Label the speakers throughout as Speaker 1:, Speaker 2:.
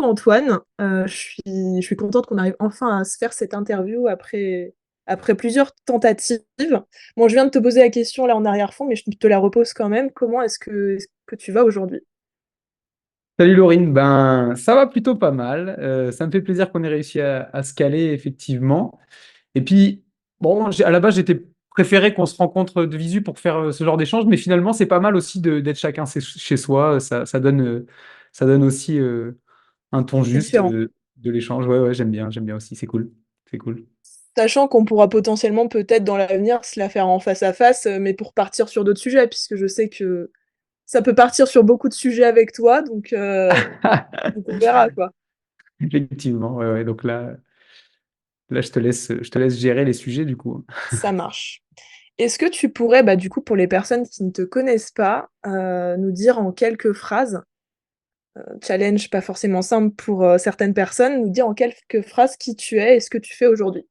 Speaker 1: Antoine, je suis contente qu'on arrive enfin à se faire cette interview après plusieurs tentatives. Bon, je viens de te poser la question là en arrière-fond, mais je te la repose quand même. Comment est-ce que tu vas aujourd'hui?
Speaker 2: Salut Laurine, ben ça va plutôt pas mal. Ça me fait plaisir qu'on ait réussi à se caler effectivement. Et puis bon, à la base j'étais préféré qu'on se rencontre de visu pour faire ce genre d'échange, mais finalement c'est pas mal aussi d'être chacun chez soi. Ça donne aussi un ton
Speaker 1: C'est
Speaker 2: juste
Speaker 1: différent.
Speaker 2: de l'échange. Ouais ouais, j'aime bien aussi. C'est cool, c'est cool.
Speaker 1: Sachant qu'on pourra potentiellement peut-être dans l'avenir se la faire en face à face, mais pour partir sur d'autres sujets, puisque je sais que ça peut partir sur beaucoup de sujets avec toi, donc on verra quoi.
Speaker 2: Effectivement, ouais ouais. Donc là je te laisse gérer les sujets du coup.
Speaker 1: Ça marche. Est-ce que tu pourrais, bah, du coup, pour les personnes qui ne te connaissent pas, nous dire en quelques phrases, challenge pas forcément simple pour, certaines personnes, nous dire en quelques phrases qui tu es et ce que tu fais aujourd'hui?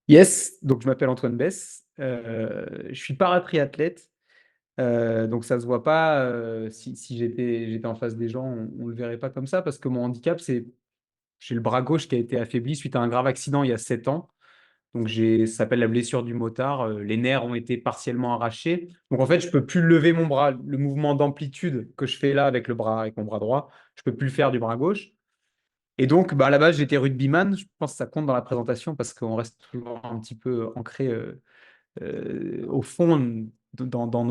Speaker 2: Yes, donc je m'appelle Antoine Bess. Je suis paratriathlète. Donc ça se voit pas, si j'étais en face des gens, on le verrait pas comme ça parce que mon handicap, c'est j'ai le bras gauche qui a été affaibli suite à un grave accident il y a 7 ans. Donc ça s'appelle la blessure du motard, les nerfs ont été partiellement arrachés. Donc en fait, je peux plus lever mon bras. Le mouvement d'amplitude que je fais là avec mon bras droit, je peux plus le faire du bras gauche. Et donc, bah, à la base, j'étais rugbyman. Je pense que ça compte dans la présentation parce qu'on reste toujours un petit peu ancré, au fond dans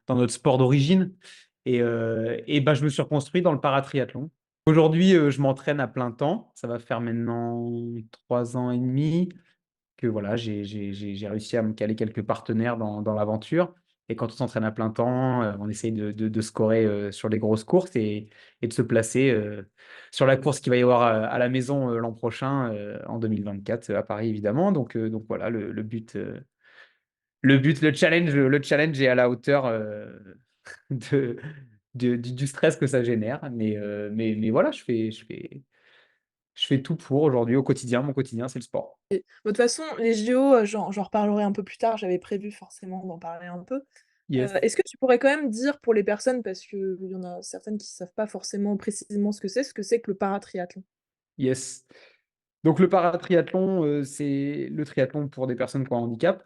Speaker 2: notre sport d'origine. Et bah, je me suis reconstruit dans le paratriathlon. Aujourd'hui, je m'entraîne à plein temps. Ça va faire maintenant 3 ans et demi que voilà, j'ai réussi à me caler quelques partenaires dans l'aventure. Et quand on s'entraîne à plein temps, on essaye de scorer sur les grosses courses et de se placer sur la course qu'il va y avoir à la maison l'an prochain, en 2024, à Paris évidemment. Donc voilà, le challenge est à la hauteur de, du stress que ça génère. Mais voilà, je fais tout pour aujourd'hui au quotidien. Mon quotidien, c'est le sport.
Speaker 1: Et bah, de toute façon, les JO, j'en reparlerai un peu plus tard, j'avais prévu forcément d'en parler un peu.
Speaker 2: Yes.
Speaker 1: Est-ce que tu pourrais quand même dire pour les personnes, parce qu'il y en a certaines qui savent pas forcément précisément ce que c'est que le paratriathlon?
Speaker 2: Yes. Donc le paratriathlon, c'est le triathlon pour des personnes qui ont un handicap.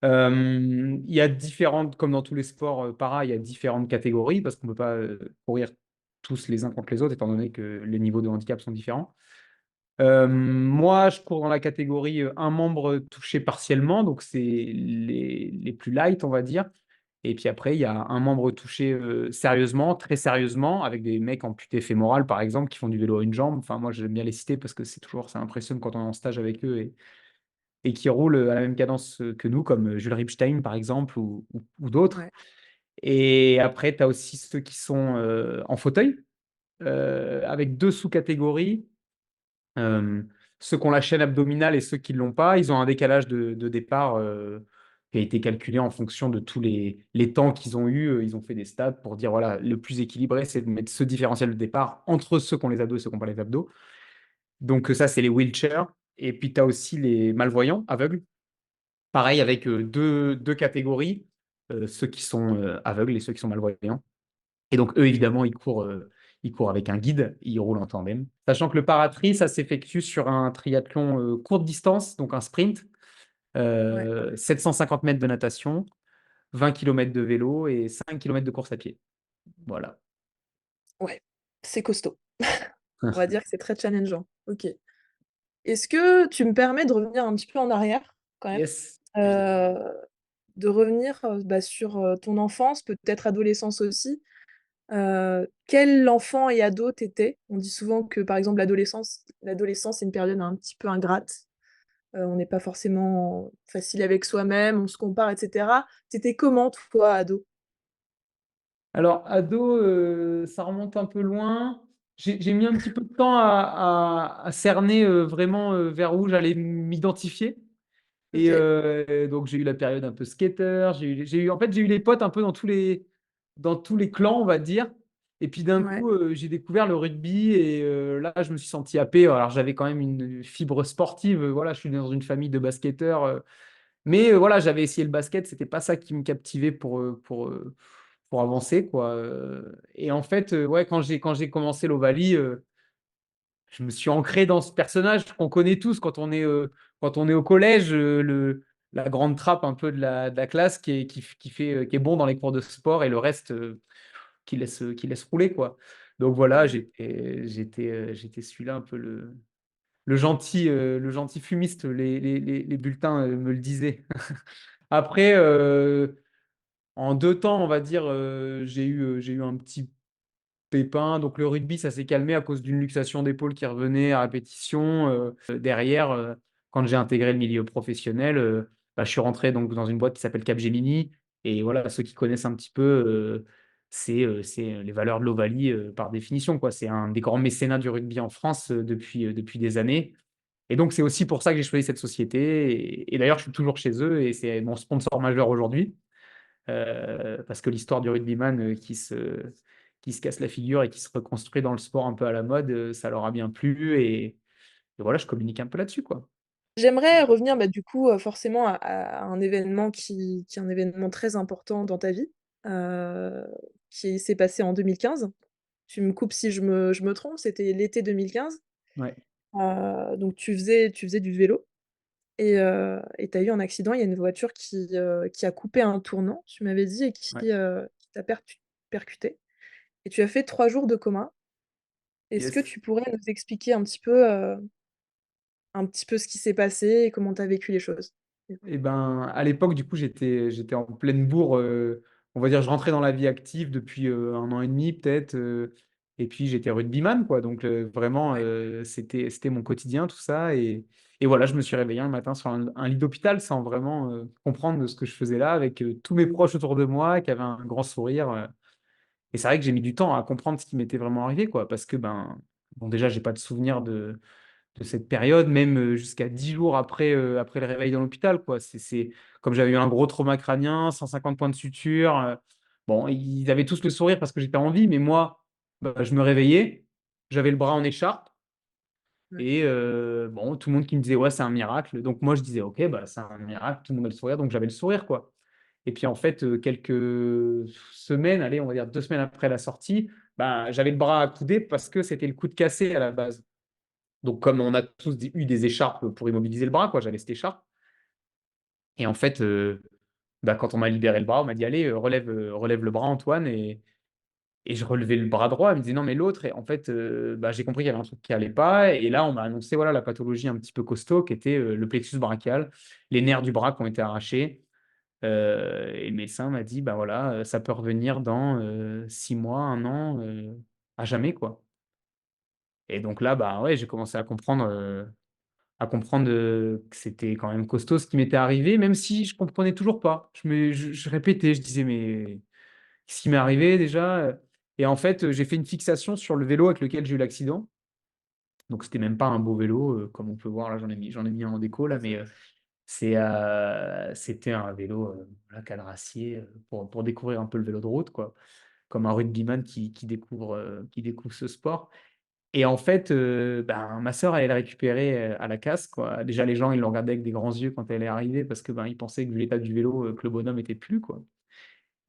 Speaker 2: Il y a différentes, comme dans tous les sports para, il y a différentes catégories parce qu'on ne peut pas courir tous les uns contre les autres étant donné que les niveaux de handicap sont différents. Moi, je cours dans la catégorie un membre touché partiellement, donc c'est les plus light, on va dire. Et puis après, il y a un membre touché sérieusement, très sérieusement, avec des mecs amputés fémorales, par exemple, qui font du vélo à une jambe. Enfin, moi, j'aime bien les citer parce que ça impressionne quand on est en stage avec eux et qui roulent à la même cadence que nous, comme Jules Ripstein, par exemple, ou d'autres.
Speaker 1: Ouais.
Speaker 2: Et après, tu as aussi ceux qui sont en fauteuil, avec deux sous-catégories. Euh, Ceux qui ont la chaîne abdominale et ceux qui ne l'ont pas, ils ont un décalage de départ qui a été calculé en fonction de tous les temps qu'ils ont eu. Ils ont fait des stats pour dire, voilà, le plus équilibré, c'est de mettre ce différentiel de départ entre ceux qui ont les abdos et ceux qui n'ont pas les abdos. Donc ça, c'est les wheelchairs. Et puis, tu as aussi les malvoyants, aveugles. Pareil, avec deux catégories, ceux qui sont aveugles et ceux qui sont malvoyants. Et donc, eux, évidemment, ils courent avec un guide, ils roulent en tandem. Sachant que le paratri, ça s'effectue sur un triathlon courte distance, donc un sprint,
Speaker 1: Ouais,
Speaker 2: 750 mètres de natation, 20 kilomètres de vélo et 5 kilomètres de course à pied. Voilà.
Speaker 1: ouais, c'est costaud. On va dire que c'est très challengeant. OK. Est-ce que tu me permets de revenir un petit peu en arrière quand même?
Speaker 2: Yes.
Speaker 1: Heu, de revenir, bah, sur, ton enfance, peut-être adolescence aussi. Quel enfant et ado tu étais? On dit souvent que, par exemple, l'adolescence, c'est une période un petit peu ingrate. On n'est pas forcément facile avec soi-même, on se compare et cetera. Tu étais comment toi, ado?
Speaker 2: Alors, ado, ça remonte un peu loin. J'ai mis un petit peu de temps à cerner vraiment vers où j'allais m'identifier. Et
Speaker 1: OK,
Speaker 2: donc, j'ai eu la période un peu skater. En fait, j'ai eu les potes un peu dans tous les clans, on va dire. Et puis d'un
Speaker 1: ouais.
Speaker 2: coup, j'ai découvert le rugby et là, je me suis senti happé. Alors, j'avais quand même une fibre sportive. Voilà, je suis né dans une famille de basketteurs. Mais voilà, j'avais essayé le basket. C'était pas ça qui me captivait pour avancer, quoi. Et en fait, ouais, quand j'ai commencé l'Ovalie, je me suis ancré dans ce personnage qu'on connaît tous quand on est au collège, la grande trappe un peu de la classe qui est bon dans les cours de sport et le reste qui laisse rouler, quoi. Donc voilà,
Speaker 1: Ouais.
Speaker 2: j'étais celui-là un peu le gentil fumiste, les bulletins me le disaient. Après, en 2 temps, on va dire, j'ai eu un petit pépin. Donc le rugby, ça s'est calmé à cause d'une luxation d'épaule qui revenait à répétition. Derrière, quand j'ai intégré le milieu professionnel, bah, je suis rentré donc dans une boîte qui s'appelle Capgemini. Et voilà, ceux qui connaissent un petit peu, c'est les valeurs de l'Ovalie par définition, quoi. C'est un des grands mécénats du rugby en France depuis des années. Et donc, c'est aussi pour ça que j'ai choisi cette société. Et d'ailleurs, je suis toujours chez eux et c'est mon sponsor majeur aujourd'hui. Parce que l'histoire du rugbyman qui se casse la figure et qui se reconstruit dans le sport un peu à la mode, ça leur a bien plu. Et voilà, je communique un peu là-dessus, quoi.
Speaker 1: J'aimerais revenir, bah, du coup, forcément à un événement qui est un événement très important dans ta vie, heu, qui s'est passé en 2015. Tu me coupes si je me trompe, c'était l'été 2015.
Speaker 2: Ouais,
Speaker 1: Donc tu faisais du vélo et tu as eu un accident. Il y a une voiture qui a coupé un tournant, tu m'avais dit et
Speaker 2: ouais.
Speaker 1: qui t'a percuté et tu as fait 3 jours de coma. Est-ce que
Speaker 2: Yes.
Speaker 1: tu pourrais nous expliquer un petit peu ce qui s'est passé et comment tu as vécu les choses? Du coup.
Speaker 2: Et ben, à l'époque, du coup, j'étais en pleine bourre. On va dire, je rentrais dans la vie active depuis 1 an et demi, peut-être. Et puis, j'étais rugbyman, quoi. Donc, vraiment, c'était mon quotidien, tout ça. Et voilà, je me suis réveillé un matin sur un lit d'hôpital sans vraiment comprendre ce que je faisais là, avec tous mes proches autour de moi qui avaient un grand sourire. Et c'est vrai que j'ai mis du temps à comprendre ce qui m'était vraiment arrivé, quoi. Parce que, ben, bon, déjà, j'ai pas de souvenir de cette période, même, jusqu'à 10 jours après le réveil dans l'hôpital, quoi. C'est comme j'avais eu un gros trauma crânien, 150 points de suture, bon, ils avaient tous le sourire parce que j'étais en vie, mais moi, bah, je me réveillais, j'avais le bras en écharpe
Speaker 1: Ouais.
Speaker 2: et bon, tout le monde qui me disait: «Ouais, c'est un miracle». Donc moi, je disais: «OK, bah, c'est un miracle», tout le monde a le sourire, donc j'avais le sourire, quoi. Et puis en fait, quelques semaines, allez, on va dire 2 semaines après la sortie, bah, j'avais le bras accoudé parce que c'était le coude cassé à la base. Donc, comme on a tous eu des écharpes pour immobiliser le bras, quoi, j'avais cette écharpe. Et en fait, bah, quand on m'a libéré le bras, on m'a dit: «Allez, relève le bras, Antoine». Et je relevais le bras droit. Elle me disait: «Non, mais l'autre». Et en fait, bah, j'ai compris qu'il y avait un truc qui allait pas. Et là, on m'a annoncé, voilà, la pathologie un petit peu costaud qui était le plexus brachial, les nerfs du bras qui ont été arrachés. Et le médecin m'a dit: «Bah, voilà, ça peut revenir dans 6 mois, 1 an, à jamais, quoi». Et donc là, bah, ouais, j'ai commencé à comprendre, que c'était quand même costaud ce qui m'était arrivé, même si je comprenais toujours pas. Je répétais, je disais: «Mais qu'est-ce qui m'est arrivé déjà?» Et en fait, j'ai fait une fixation sur le vélo avec lequel j'ai eu l'accident. Donc c'était même pas un beau vélo, comme on peut voir là, j'en ai mis un en déco là, mais c'était un vélo, voilà, cadrassier, pour découvrir un peu le vélo de route, quoi. Comme un rugbyman qui découvre ce sport. Et en fait, ben, ma sœur allait le récupérer, à la casse, quoi. Déjà, les gens, ils l'ont regardé avec des grands yeux quand elle est arrivée parce que, ben, ils pensaient que vu l'état du vélo, que le bonhomme était plus, quoi.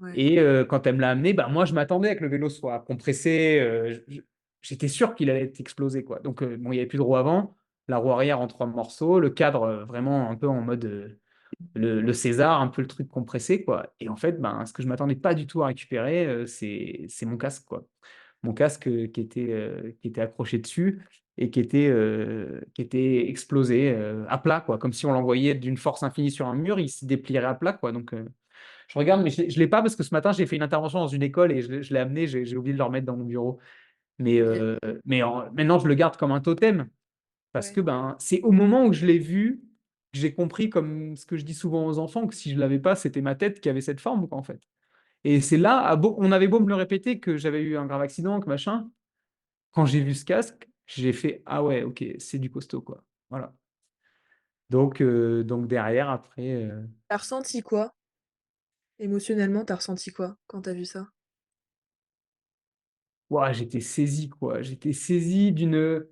Speaker 1: Ouais.
Speaker 2: Et quand elle me l'a amené, ben, moi, je m'attendais à que le vélo soit compressé, j'étais sûr qu'il allait être explosé, quoi. Donc bon, il y avait plus de roue avant, la roue arrière en 3 morceaux, le cadre, vraiment un peu en mode, le César, un peu le truc compressé, quoi. Et en fait, ben, ce que je m'attendais pas du tout à récupérer, c'est mon casque, quoi. Mon casque, qui était accroché dessus et qui était explosé, à plat, quoi. Comme si on l'envoyait d'une force infinie sur un mur, il se déplierait à plat, quoi. Donc, je regarde, mais je l'ai pas parce que ce matin, j'ai fait une intervention dans une école et je l'ai amené, j'ai oublié de le remettre dans mon bureau. Mais,
Speaker 1: OK.
Speaker 2: maintenant, je le garde comme un totem parce que,
Speaker 1: Ouais.
Speaker 2: ben, c'est au moment où je l'ai vu que j'ai compris, comme ce que je dis souvent aux enfants, que si je l'avais pas, c'était ma tête qui avait cette forme, quoi, en fait. Et c'est là, on avait beau me le répéter que j'avais eu un grave accident, que machin, quand j'ai vu ce casque, j'ai fait: «Ah ouais, OK, c'est du costaud, quoi». Voilà. Donc derrière après,
Speaker 1: Tu as ressenti quoi? Émotionnellement, tu as ressenti quoi quand tu as vu ça?
Speaker 2: ouah, j'étais saisi, quoi. J'étais saisi d'une,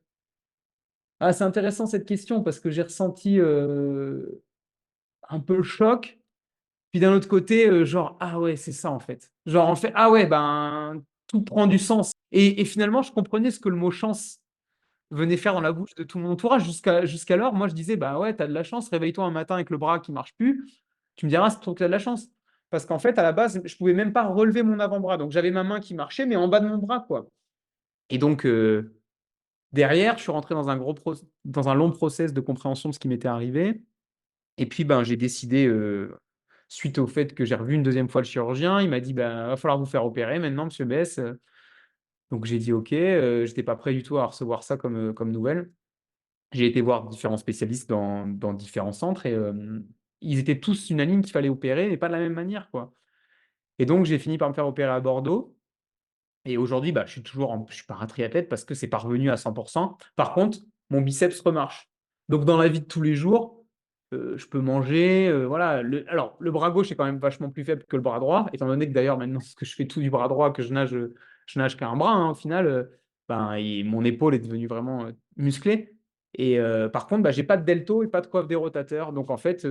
Speaker 2: c'est intéressant cette question parce que j'ai ressenti, un peu le choc, Puis d'un autre côté, genre, ah ouais, c'est ça en fait. Genre, en fait, ah ouais, ben, tout prend du sens. Et finalement, je comprenais ce que le mot chance venait faire dans
Speaker 1: Ouais,
Speaker 2: la bouche de tout mon entourage. Jusqu'alors, moi, je disais, bah ouais, t'as de la chance, réveille-toi un matin avec le bras qui marche plus. Tu me diras, c'est trop que t'as de la chance. Parce qu'en fait, à la base, je pouvais même pas relever mon avant-bras. Donc, j'avais ma main qui marchait, mais en bas de mon bras, quoi. Et donc, derrière, je suis rentré dans dans un long process de compréhension de ce qui m'était arrivé. Et puis, ben, j'ai décidé, suite au fait que j'ai revu une deuxième fois le chirurgien, il m'a dit, ben, va falloir vous faire opérer maintenant, monsieur Bess. Donc, j'ai dit, OK. J'étais pas prêt du tout à recevoir ça comme nouvelle. J'ai été voir différents spécialistes dans différents centres et ils étaient tous unanimes qu'il fallait opérer, mais pas de la même manière, quoi. Et donc, j'ai fini par me faire opérer à Bordeaux. Et aujourd'hui, bah, je suis paratriathlète parce que c'est pas revenu à 100. Par contre, mon biceps remarche. Donc dans la vie de tous les jours, je peux manger, voilà. Alors le bras gauche est quand même vachement plus faible que le bras droit, étant donné que d'ailleurs maintenant que je fais tout du bras droit, que je nage qu'un bras, hein, au final, ben et mon épaule est devenue vraiment, musclée et par contre, bah, j'ai pas de delto et pas de coiffe des rotateurs. Donc en fait,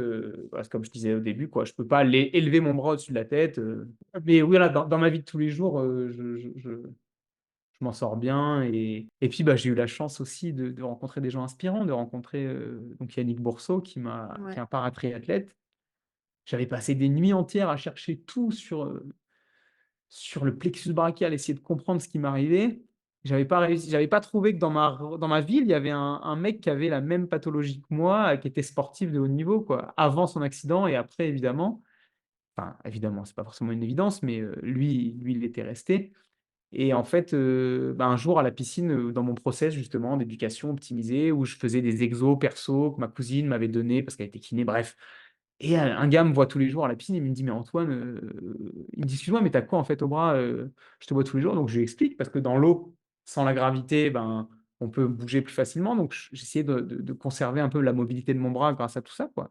Speaker 2: bah, c'est comme je disais au début, quoi, je peux pas élever mon bras au-dessus de la tête, mais oui, voilà, dans ma vie de tous les jours, je m'en sors bien et puis, bah, j'ai eu la chance aussi de rencontrer des gens inspirants, de rencontrer, donc Yannick Bourseau qui est
Speaker 1: ouais,
Speaker 2: un paratriathlète. J'avais passé des nuits entières à chercher tout sur le plexus brachial, essayer de comprendre ce qui m'arrivait. J'avais pas trouvé que dans ma ville, il y avait un mec qui avait la même pathologie que moi, qui était sportif de haut niveau, quoi, avant son accident et après évidemment. Enfin, évidemment, c'est pas forcément une évidence, mais lui, il était resté. Et en fait, bah, un jour à la piscine, dans mon process justement d'éducation optimisée où je faisais des exos perso que ma cousine m'avait donné parce qu'elle était kiné, bref. Et un gars me voit tous les jours à la piscine, il me dit: «Mais Antoine», il me dit: «Excuse-moi, mais tu as quoi en fait au bras? Je te vois tous les jours». Donc je lui explique parce que dans l'eau, sans la gravité, ben, on peut bouger plus facilement. Donc j'essayais de conserver un peu la mobilité de mon bras grâce à tout ça, quoi.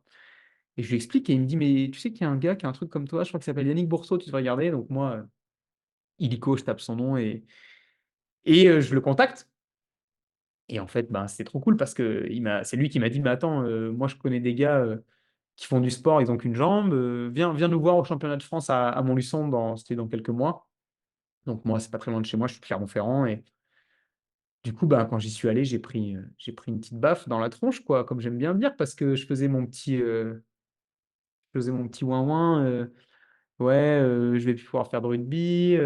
Speaker 2: Et je lui explique et il me dit: «Mais tu sais qu'il y a un gars qui a un truc comme toi, je crois qu'il s'appelle Yannick Bourseau, tu devrais regarder». Donc moi, illico, je tape son nom et je le contacte et en fait, ben, c'est trop cool parce que c'est lui qui m'a dit: «Mais attends, moi je connais des gars, qui font du sport, ils ont qu'une jambe, viens nous voir au championnat de France à Montluçon c'était dans quelques mois». Donc moi, c'est pas très loin de chez moi, je suis de Clermont-Ferrand et du coup, ben, quand j'y suis allé, j'ai pris une petite baffe dans la tronche, quoi, comme j'aime bien dire parce que je faisais mon petit ouin-ouin, ouais, je vais plus pouvoir faire de rugby,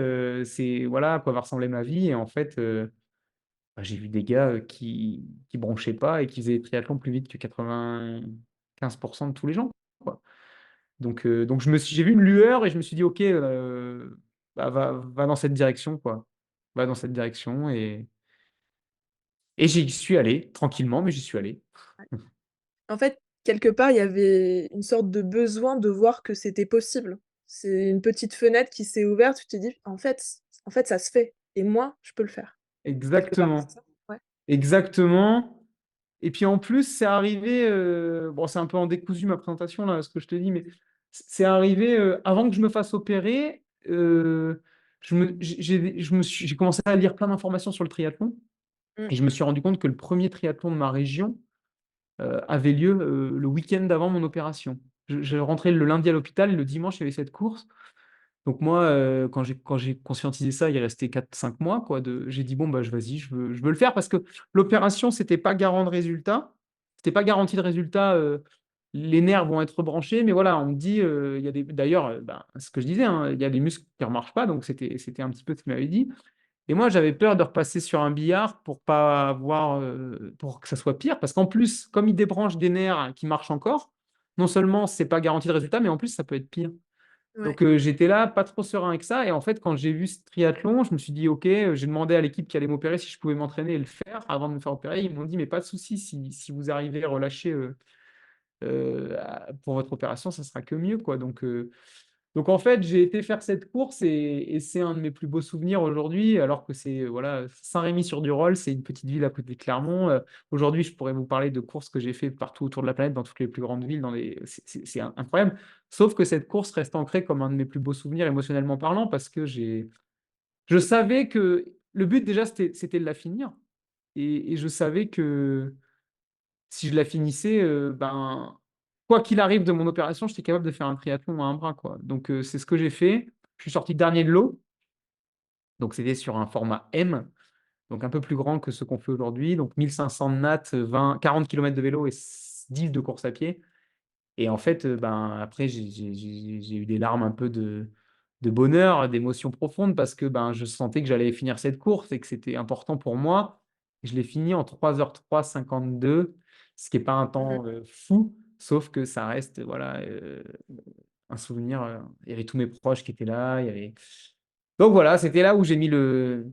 Speaker 2: c'est voilà à quoi va ressembler ma vie et en fait, bah, j'ai vu des gars, qui bronchaient pas et qui faisaient des triathlons plus vite que 95 de tous les gens, quoi. Donc j'ai vu une lueur et je me suis dit: «OK, bah, va dans cette direction, quoi. Va dans cette direction» et j'y suis allé tranquillement, mais j'y suis allé.
Speaker 1: ouais. En fait, quelque part, il y avait une sorte de besoin de voir que c'était possible. C'est une petite fenêtre qui s'est ouverte, tu t'es dit: en fait, ça se fait et moi, je peux le faire». Quelque part, c'est
Speaker 2: Exactement,
Speaker 1: ça? Ouais.
Speaker 2: exactement et puis en plus, c'est arrivé, bon, c'est un peu en décousu ma présentation là, ce que je te dis, mais c'est arrivé, avant que je me fasse opérer, j'ai commencé à lire plein d'informations sur le triathlon
Speaker 1: Mmh.
Speaker 2: et je me suis rendu compte que le premier triathlon de ma région, avait lieu, le week-end d'avant mon opération. Je rentrais le lundi à l'hôpital et le dimanche, il y avait cette course. Donc moi, quand j'ai conscientisé ça, il restait 4 5 mois quoi j'ai dit: «Bon, bah, vas-y, je veux le faire» parce que l'opération, c'était pas garant de résultat. C'était pas garanti de résultat, les nerfs vont être rebranchés, mais voilà, on me dit, il y a des d'ailleurs, ben, ce que je disais, hein, il y a des muscles qui ne remarchent pas, donc c'était un petit peu ce qu'il m'avait dit et moi, j'avais peur de repasser sur un billard pour pas avoir, pour que ça soit pire parce qu'en plus, comme il débranche des nerfs qui marchent encore, non seulement c'est pas garanti de résultat, mais en plus ça peut être pire.
Speaker 1: Ouais.
Speaker 2: Donc j'étais là, pas trop serein avec ça et en fait, quand j'ai vu ce triathlon, je me suis dit: «OK», j'ai demandé à l'équipe qui allait m'opérer si je pouvais m'entraîner et le faire avant de me faire opérer. Ils m'ont dit: «Mais pas de souci, si vous arrivez à relâcher, pour votre opération, ça sera que mieux, quoi». Donc en fait, j'ai été faire cette course et c'est un de mes plus beaux souvenirs aujourd'hui, alors que c'est, voilà, Saint-Rémy-sur-du-Rolle, c'est une petite ville à côté de Clermont. Aujourd'hui, je pourrais vous parler de courses que j'ai fait partout autour de la planète, dans toutes les plus grandes villes, c'est incroyable. Sauf que cette course reste ancrée comme un de mes plus beaux souvenirs émotionnellement parlant parce que je savais que le but déjà, c'était de la finir et je savais que si je la finissais, ben quoi qu'il arrive de mon opération, j'étais capable de faire un triathlon à un bras, quoi. Donc, c'est ce que j'ai fait. Je suis sorti dernier de l'eau. Donc, c'était sur un format M, donc un peu plus grand que ce qu'on fait aujourd'hui. Donc, 1500 de nattes, 40 km de vélo et 10 de course à pied. Et en fait, ben, après, j'ai eu des larmes un peu de bonheur, d'émotion profonde parce que ben, je sentais que j'allais finir cette course et que c'était important pour moi. Je l'ai fini en 3h03,52, ce qui n'est pas un
Speaker 1: Mmh.
Speaker 2: temps fou, sauf que ça reste voilà, un souvenir. Il y avait tous mes proches qui étaient là. Il y avait... Donc voilà, c'était là où j'ai mis le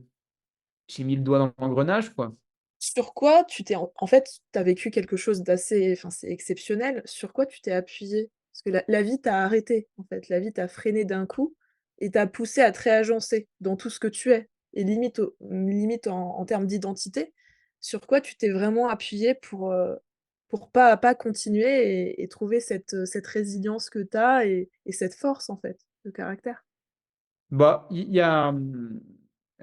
Speaker 2: doigt dans l'engrenage, quoi.
Speaker 1: Sur quoi tu t'es en fait, tu as vécu quelque chose d'assez enfin, c'est exceptionnel. Sur quoi tu t'es appuyé? Parce que la vie t'a arrêté, en fait. La vie t'a freiné d'un coup et t'a poussé à te réagencer dans tout ce que tu es et limite en termes d'identité. Sur quoi tu t'es vraiment appuyé pour pas continuer et trouver cette résilience que tu as et cette force, en fait, de caractère?
Speaker 2: Bah, il y a,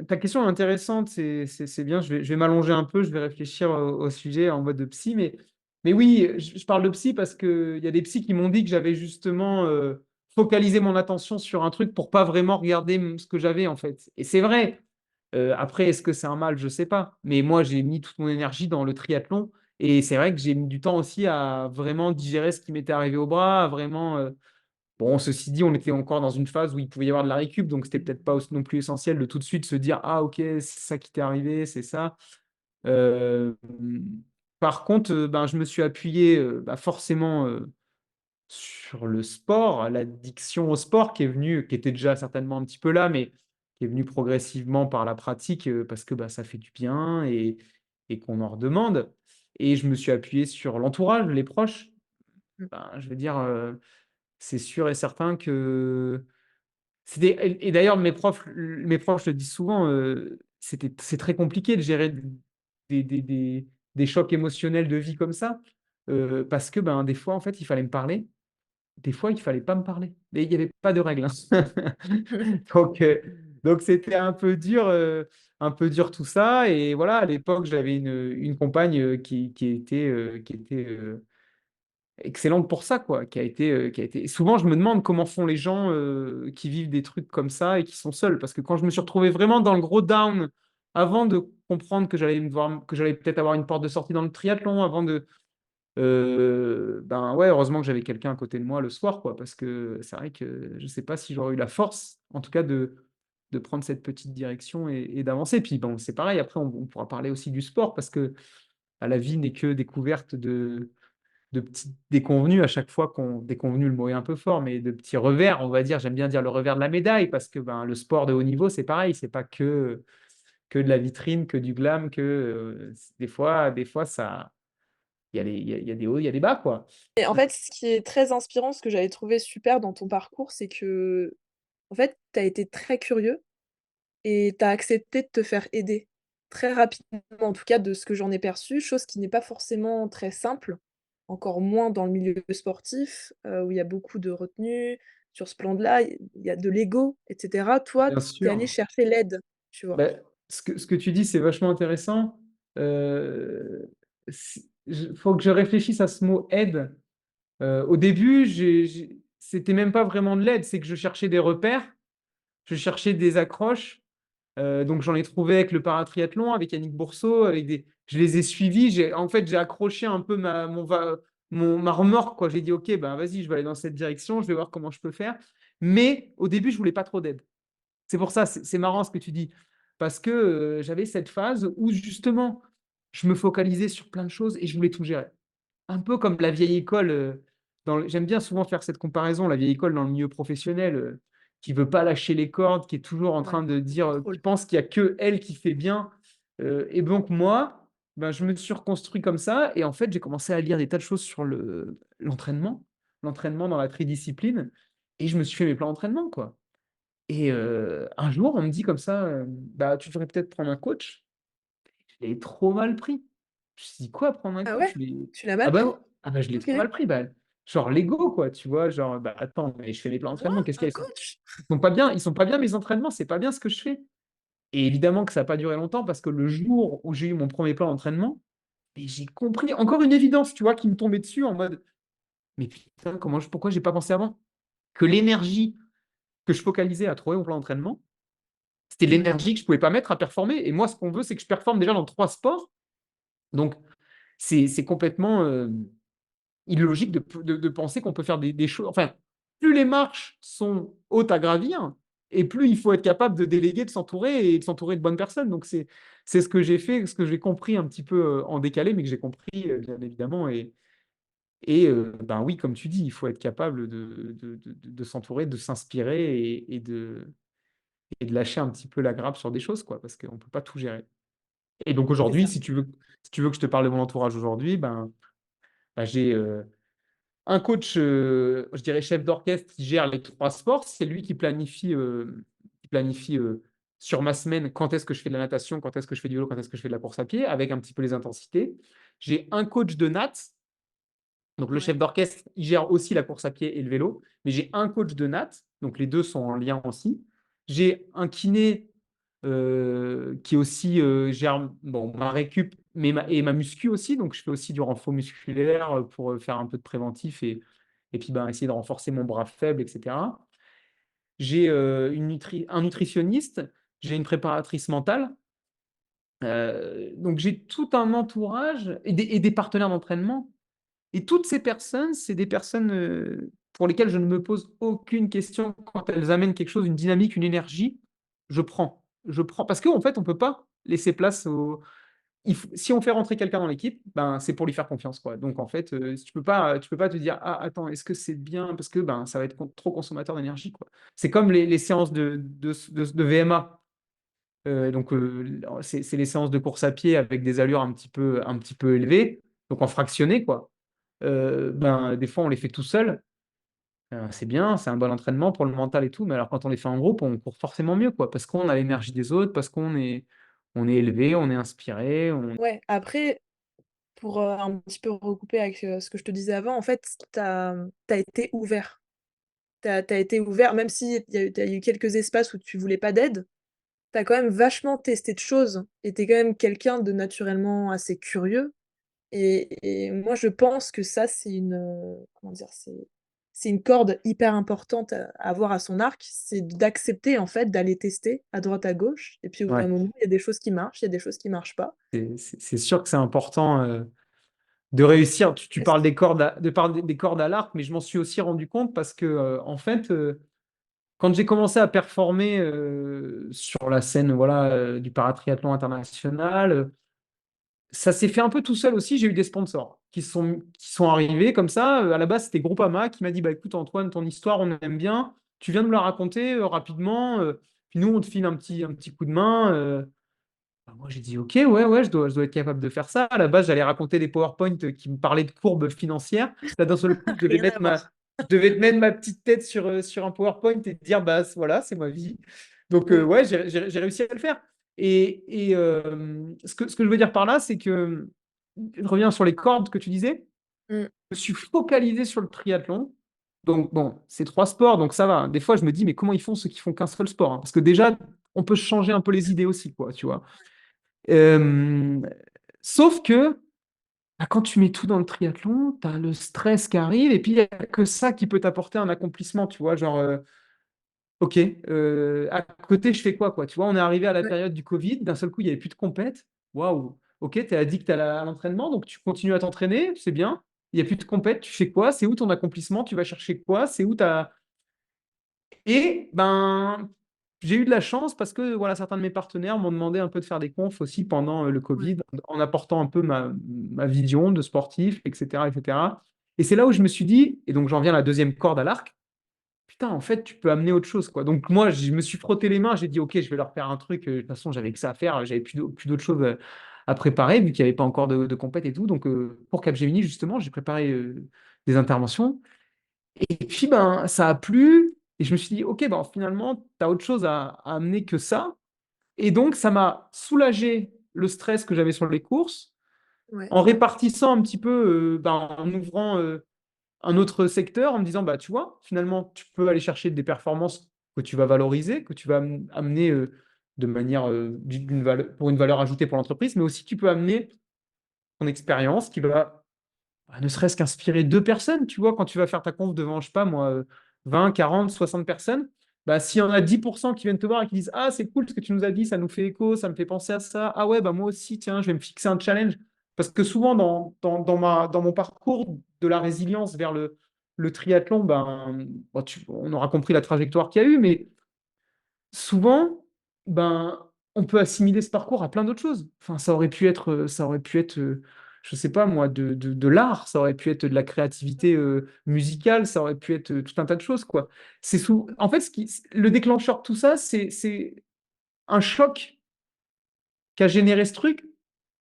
Speaker 2: ta question est intéressante, c'est bien. Je vais m'allonger un peu, je vais réfléchir au sujet en mode de psy, mais oui, je parle de psy parce qu'il y a des psys qui m'ont dit que j'avais justement, focalisé mon attention sur un truc pour pas vraiment regarder, ce que j'avais, en fait, et c'est vrai. Après, est-ce que c'est un mal? Je sais pas, mais moi, j'ai mis toute mon énergie dans le triathlon et c'est vrai que j'ai mis du temps aussi à vraiment digérer ce qui m'était arrivé au bras, à vraiment, bon, ceci dit, on était encore dans une phase où il pouvait y avoir de la récup, donc c'était peut-être pas aussi non plus essentiel de tout de suite se dire: «Ah OK, c'est ça qui t'est arrivé, c'est ça». Hem, Par contre, ben, je me suis appuyé, bah, forcément, sur le sport, l'addiction au sport qui est venue, qui était déjà certainement un petit peu là, mais qui est venue progressivement par la pratique, parce que, bah, ça fait du bien et qu'on en redemande, et je me suis appuyé sur l'entourage, les proches.
Speaker 1: Mmh.
Speaker 2: Ben, je veux dire, c'est sûr et certain que c'était, et d'ailleurs mes proches le disent souvent, c'est très compliqué de gérer des chocs émotionnels de vie comme ça, parce que, ben, des fois, en fait, il fallait me parler, des fois, il fallait pas me parler. Mais il y avait pas de règle, hein. Donc c'était un peu dur tout ça, et voilà, à l'époque, j'avais une compagne, qui était excellente pour ça, quoi, qui a été souvent, je me demande comment font les gens, qui vivent des trucs comme ça et qui sont seuls. Parce que quand je me suis retrouvé vraiment dans le gros down, avant de comprendre que j'allais peut-être avoir une porte de sortie dans le triathlon, avant de, ben, ouais, heureusement que j'avais quelqu'un à côté de moi le soir, quoi, parce que c'est vrai que je sais pas si j'aurais eu la force, en tout cas, de prendre cette petite direction et d'avancer. Puis bon, c'est pareil, après on pourra parler aussi du sport parce que, bah, la vie n'est que découverte de petites déconvenues à chaque fois qu'on déconvenues, le mot est un peu fort, mais de petits revers, on va dire. J'aime bien dire le revers de la médaille parce que, ben, le sport de haut niveau, c'est pareil, c'est pas que de la vitrine, que du glam, des fois ça il y a des hauts, il y a des bas, quoi.
Speaker 1: Et en fait, ce qui est très inspirant, ce que j'avais trouvé super dans ton parcours, c'est que en fait, tu as été très curieux et tu as accepté de te faire aider. Très rapidement, en tout cas de ce que j'en ai perçu, chose qui n'est pas forcément très simple, encore moins dans le milieu sportif, où il y a beaucoup de retenue. Sur ce plan-là, il y a de l'ego et cetera. Toi,
Speaker 2: Bien
Speaker 1: tu es allé
Speaker 2: sûr.
Speaker 1: chercher l'aide, tu vois?
Speaker 2: Bah, ce que tu dis, c'est vachement intéressant. Faut que je réfléchisse à ce mot «aide». Au début, c'était même pas vraiment de l'aide, c'est que je cherchais des repères, je cherchais des accroches. Donc j'en ai trouvé avec le paratriathlon, avec Yannick Bourseau, je les ai suivis. En fait, j'ai accroché un peu ma remorque, quoi. J'ai dit: «OK, ben, vas-y, je vais aller dans cette direction, je vais voir comment je peux faire». Mais au début, je voulais pas trop d'aide. C'est pour ça, c'est marrant ce que tu dis, parce que, j'avais cette phase où justement, je me focalisais sur plein de choses et je voulais tout gérer. Un peu comme la vieille école, j'aime bien souvent faire cette comparaison, la vieille école dans le milieu professionnel, qui veut pas lâcher les cordes, qui est toujours en
Speaker 1: Ouais,
Speaker 2: train de dire, qui
Speaker 1: contrôle.
Speaker 2: pense qu'il y a que elle qui fait bien, et donc moi, ben, je me suis reconstruit comme ça, et en fait, j'ai commencé à lire des tas de choses sur l'entraînement dans la tridiscipline, et je me suis fait mes plans d'entraînement, quoi, et un jour, on me dit comme ça, «Bah, tu devrais peut-être prendre un coach». Je l'ai trop mal pris. Je me suis dit: «Quoi, prendre un
Speaker 1: Ah
Speaker 2: coach?»
Speaker 1: ouais?
Speaker 2: Mais
Speaker 1: Tu l'as
Speaker 2: ah
Speaker 1: mal
Speaker 2: bah,
Speaker 1: pris?
Speaker 2: ouais, ah bah, je l'ai
Speaker 1: OK.
Speaker 2: trop mal pris, bah, genre l'ego, quoi, tu vois? Genre, bah, attends, mais je fais mes plans
Speaker 1: Moi?
Speaker 2: d'entraînement, qu'est-ce qu'il y
Speaker 1: Un
Speaker 2: a?
Speaker 1: coach?
Speaker 2: Ils sont pas bien mes entraînements, c'est pas bien ce que je fais, et évidemment que ça a pas duré longtemps parce que le jour où j'ai eu mon premier plan d'entraînement, et j'ai compris encore une évidence, tu vois, qui me tombait dessus en mode: mais putain, pourquoi j'ai pas pensé avant? Que l'énergie que je focalisais à trouver mon plan d'entraînement, c'était
Speaker 1: Ouais.
Speaker 2: l'énergie que je pouvais pas mettre à performer. Et moi, ce qu'on veut, c'est que je performe déjà dans 3 sports. Donc, c'est complètement illogique de penser qu'on peut faire des choses. Enfin, plus les marches sont hautes à gravir, et plus il faut être capable de déléguer, de s'entourer et de s'entourer de bonnes personnes. Donc, c'est ce que j'ai fait, ce que j'ai compris un petit peu en décalé, mais que j'ai compris, bien évidemment. Ben oui, comme tu dis, il faut être capable de s'entourer, de s'inspirer et de lâcher un petit peu la grappe sur des choses, quoi, parce qu'on ne peut pas tout gérer. Et donc
Speaker 1: C'est
Speaker 2: aujourd'hui,
Speaker 1: ça.
Speaker 2: si tu veux que je te parle de mon entourage aujourd'hui, ben, j'ai un coach, je dirais chef d'orchestre qui gère les 3 sports. C'est lui qui planifie sur ma semaine quand est-ce que je fais de la natation, quand est-ce que je fais du vélo, quand est-ce que je fais de la course à pied, avec un petit peu les intensités. J'ai un coach de natte. Donc, le
Speaker 1: Ouais.
Speaker 2: chef d'orchestre, il gère aussi la course à pied et le vélo, mais j'ai un coach de natte, donc les deux sont en lien aussi. J'ai un kiné qui aussi gère bon, ma récup et ma muscu aussi, donc je fais aussi du renfort musculaire pour faire un peu de préventif et puis ben, essayer de renforcer mon bras faible, etc. J'ai un nutritionniste, j'ai une préparatrice mentale. Donc j'ai tout un entourage et des partenaires d'entraînement. Et toutes ces personnes, c'est des personnes pour lesquelles je ne me pose aucune question quand elles amènent quelque chose, une dynamique, une énergie. Je prends. Je prends. Parce qu'en fait, on ne peut pas laisser place au. Si on fait rentrer quelqu'un dans l'équipe, ben, c'est pour lui faire confiance, quoi. Donc, en fait, tu peux pas te dire, ah, attends, est-ce que c'est bien? Parce que ben, ça va être trop consommateur d'énergie, quoi. C'est comme les séances de VMA. Donc, c'est les séances de course à pied avec des allures un petit peu élevées, donc en fractionné, quoi. Ben, des fois, on les fait tout seul. C'est bien, c'est un bon entraînement pour le mental et tout, mais alors quand on les fait en groupe, on court forcément mieux, quoi, parce qu'on a l'énergie des autres, parce qu'on est élevé, on est inspiré.
Speaker 1: Ouais, après, pour, un petit peu recouper avec, ce que je te disais avant, en fait, tu as été ouvert. Tu as été ouvert, même si il y a eu quelques espaces où tu voulais pas d'aide, tu as quand même vachement testé de choses et tu es quand même quelqu'un de naturellement assez curieux et moi je pense que ça c'est une, comment dire? C'est une corde hyper importante à avoir à son arc, c'est d'accepter en fait d'aller tester à droite à gauche et puis au bout d'un
Speaker 2: Ouais,
Speaker 1: moment, il y a des choses qui marchent, il y a des choses qui marchent pas.
Speaker 2: c'est sûr que c'est important de réussir. Tu
Speaker 1: Est-ce
Speaker 2: parles des cordes à l'arc, mais je m'en suis aussi rendu compte parce que, en fait, quand j'ai commencé à performer sur la scène voilà, du paratriathlon international, ça s'est fait un peu tout seul aussi. J'ai eu des sponsors qui sont arrivés comme ça. À la base, c'était Groupama qui m'a dit, bah, écoute, Antoine, ton histoire, on aime bien. Tu viens de me la raconter rapidement. Puis nous, on te file un petit coup de main. Bah, moi, j'ai dit, OK, ouais, ouais, je dois être capable de faire ça. À la base, j'allais raconter des PowerPoint qui me parlaient de courbes financières. Là, d'un seul coup, je devais
Speaker 1: rien à
Speaker 2: mettre
Speaker 1: voir.
Speaker 2: ma petite tête sur un PowerPoint et dire, bah, voilà, c'est ma vie. Donc,
Speaker 1: Ouais,
Speaker 2: ouais, j'ai réussi à le faire. Et ce que je veux dire par là, c'est que je reviens sur les cordes que tu disais.
Speaker 1: mmh,
Speaker 2: Je me suis focalisé sur le triathlon. Donc, bon, c'est 3 sports, donc ça va. Des fois, je me dis, mais comment ils font ceux qui font qu'un seul sport, hein? Parce que déjà, on peut changer un peu les idées aussi, quoi, tu vois. Euh, Sauf que bah, quand tu mets tout dans le triathlon, tu as le stress qui arrive et puis il n'y a que ça qui peut t'apporter un accomplissement, tu vois. Genre, OK, à côté, je fais quoi, quoi? Tu vois, on est arrivé à la
Speaker 1: ouais,
Speaker 2: période du Covid, d'un seul coup, il n'y avait plus de compète. Waouh, OK, tu es addict à l'entraînement, donc tu continues à t'entraîner, c'est bien. Il n'y a plus de compète, tu fais quoi? C'est où ton accomplissement? Tu vas chercher quoi? C'est où ta. Et ben, j'ai eu de la chance parce que voilà, certains de mes partenaires m'ont demandé un peu de faire des confs aussi pendant le
Speaker 1: ouais,
Speaker 2: Covid, en apportant un peu ma vision de sportif, etc., etc. Et c'est là où je me suis dit, et donc j'en viens à la deuxième corde à l'arc, putain, en fait, tu peux amener autre chose, quoi. Donc moi, je me suis frotté les mains, j'ai dit, OK, je vais leur faire un truc. De toute façon, j'avais que ça à faire, j'avais plus d'autres choses à préparer, vu qu'il n'y avait pas encore de compète et tout. Donc pour Capgemini, justement, j'ai préparé des interventions. Et puis, ben, ça a plu. Et je me suis dit, OK, ben, finalement, tu as autre chose à amener que ça. Et donc, ça m'a soulagé le stress que j'avais sur les courses
Speaker 1: ouais,
Speaker 2: en répartissant un petit peu, en ouvrant un autre secteur, en me disant, bah, tu vois, finalement, tu peux aller chercher des performances que tu vas valoriser, que tu vas amener de manière pour une valeur ajoutée pour l'entreprise, mais aussi tu peux amener ton expérience qui va bah, ne serait-ce qu'inspirer 2 personnes, tu vois, quand tu vas faire ta conf devant, je sais pas moi, 20, 40, 60 personnes, bah, s'il y en a 10% qui viennent te voir et qui disent: «Ah, c'est cool ce que tu nous as dit, ça nous fait écho, ça me fait penser à ça. Ah ouais, bah, moi aussi, tiens, je vais me fixer un challenge». Parce que souvent, dans mon parcours de la résilience vers le triathlon, ben, bon, on aura compris la trajectoire qu'il y a eu, mais souvent, ben, on peut assimiler ce parcours à plein d'autres choses. Enfin, ça aurait pu être, je sais pas moi, de l'art, ça aurait pu être de la créativité, musicale, ça aurait pu être, tout un tas de choses, quoi. En fait, le déclencheur de tout ça, c'est un choc qu'a généré ce truc,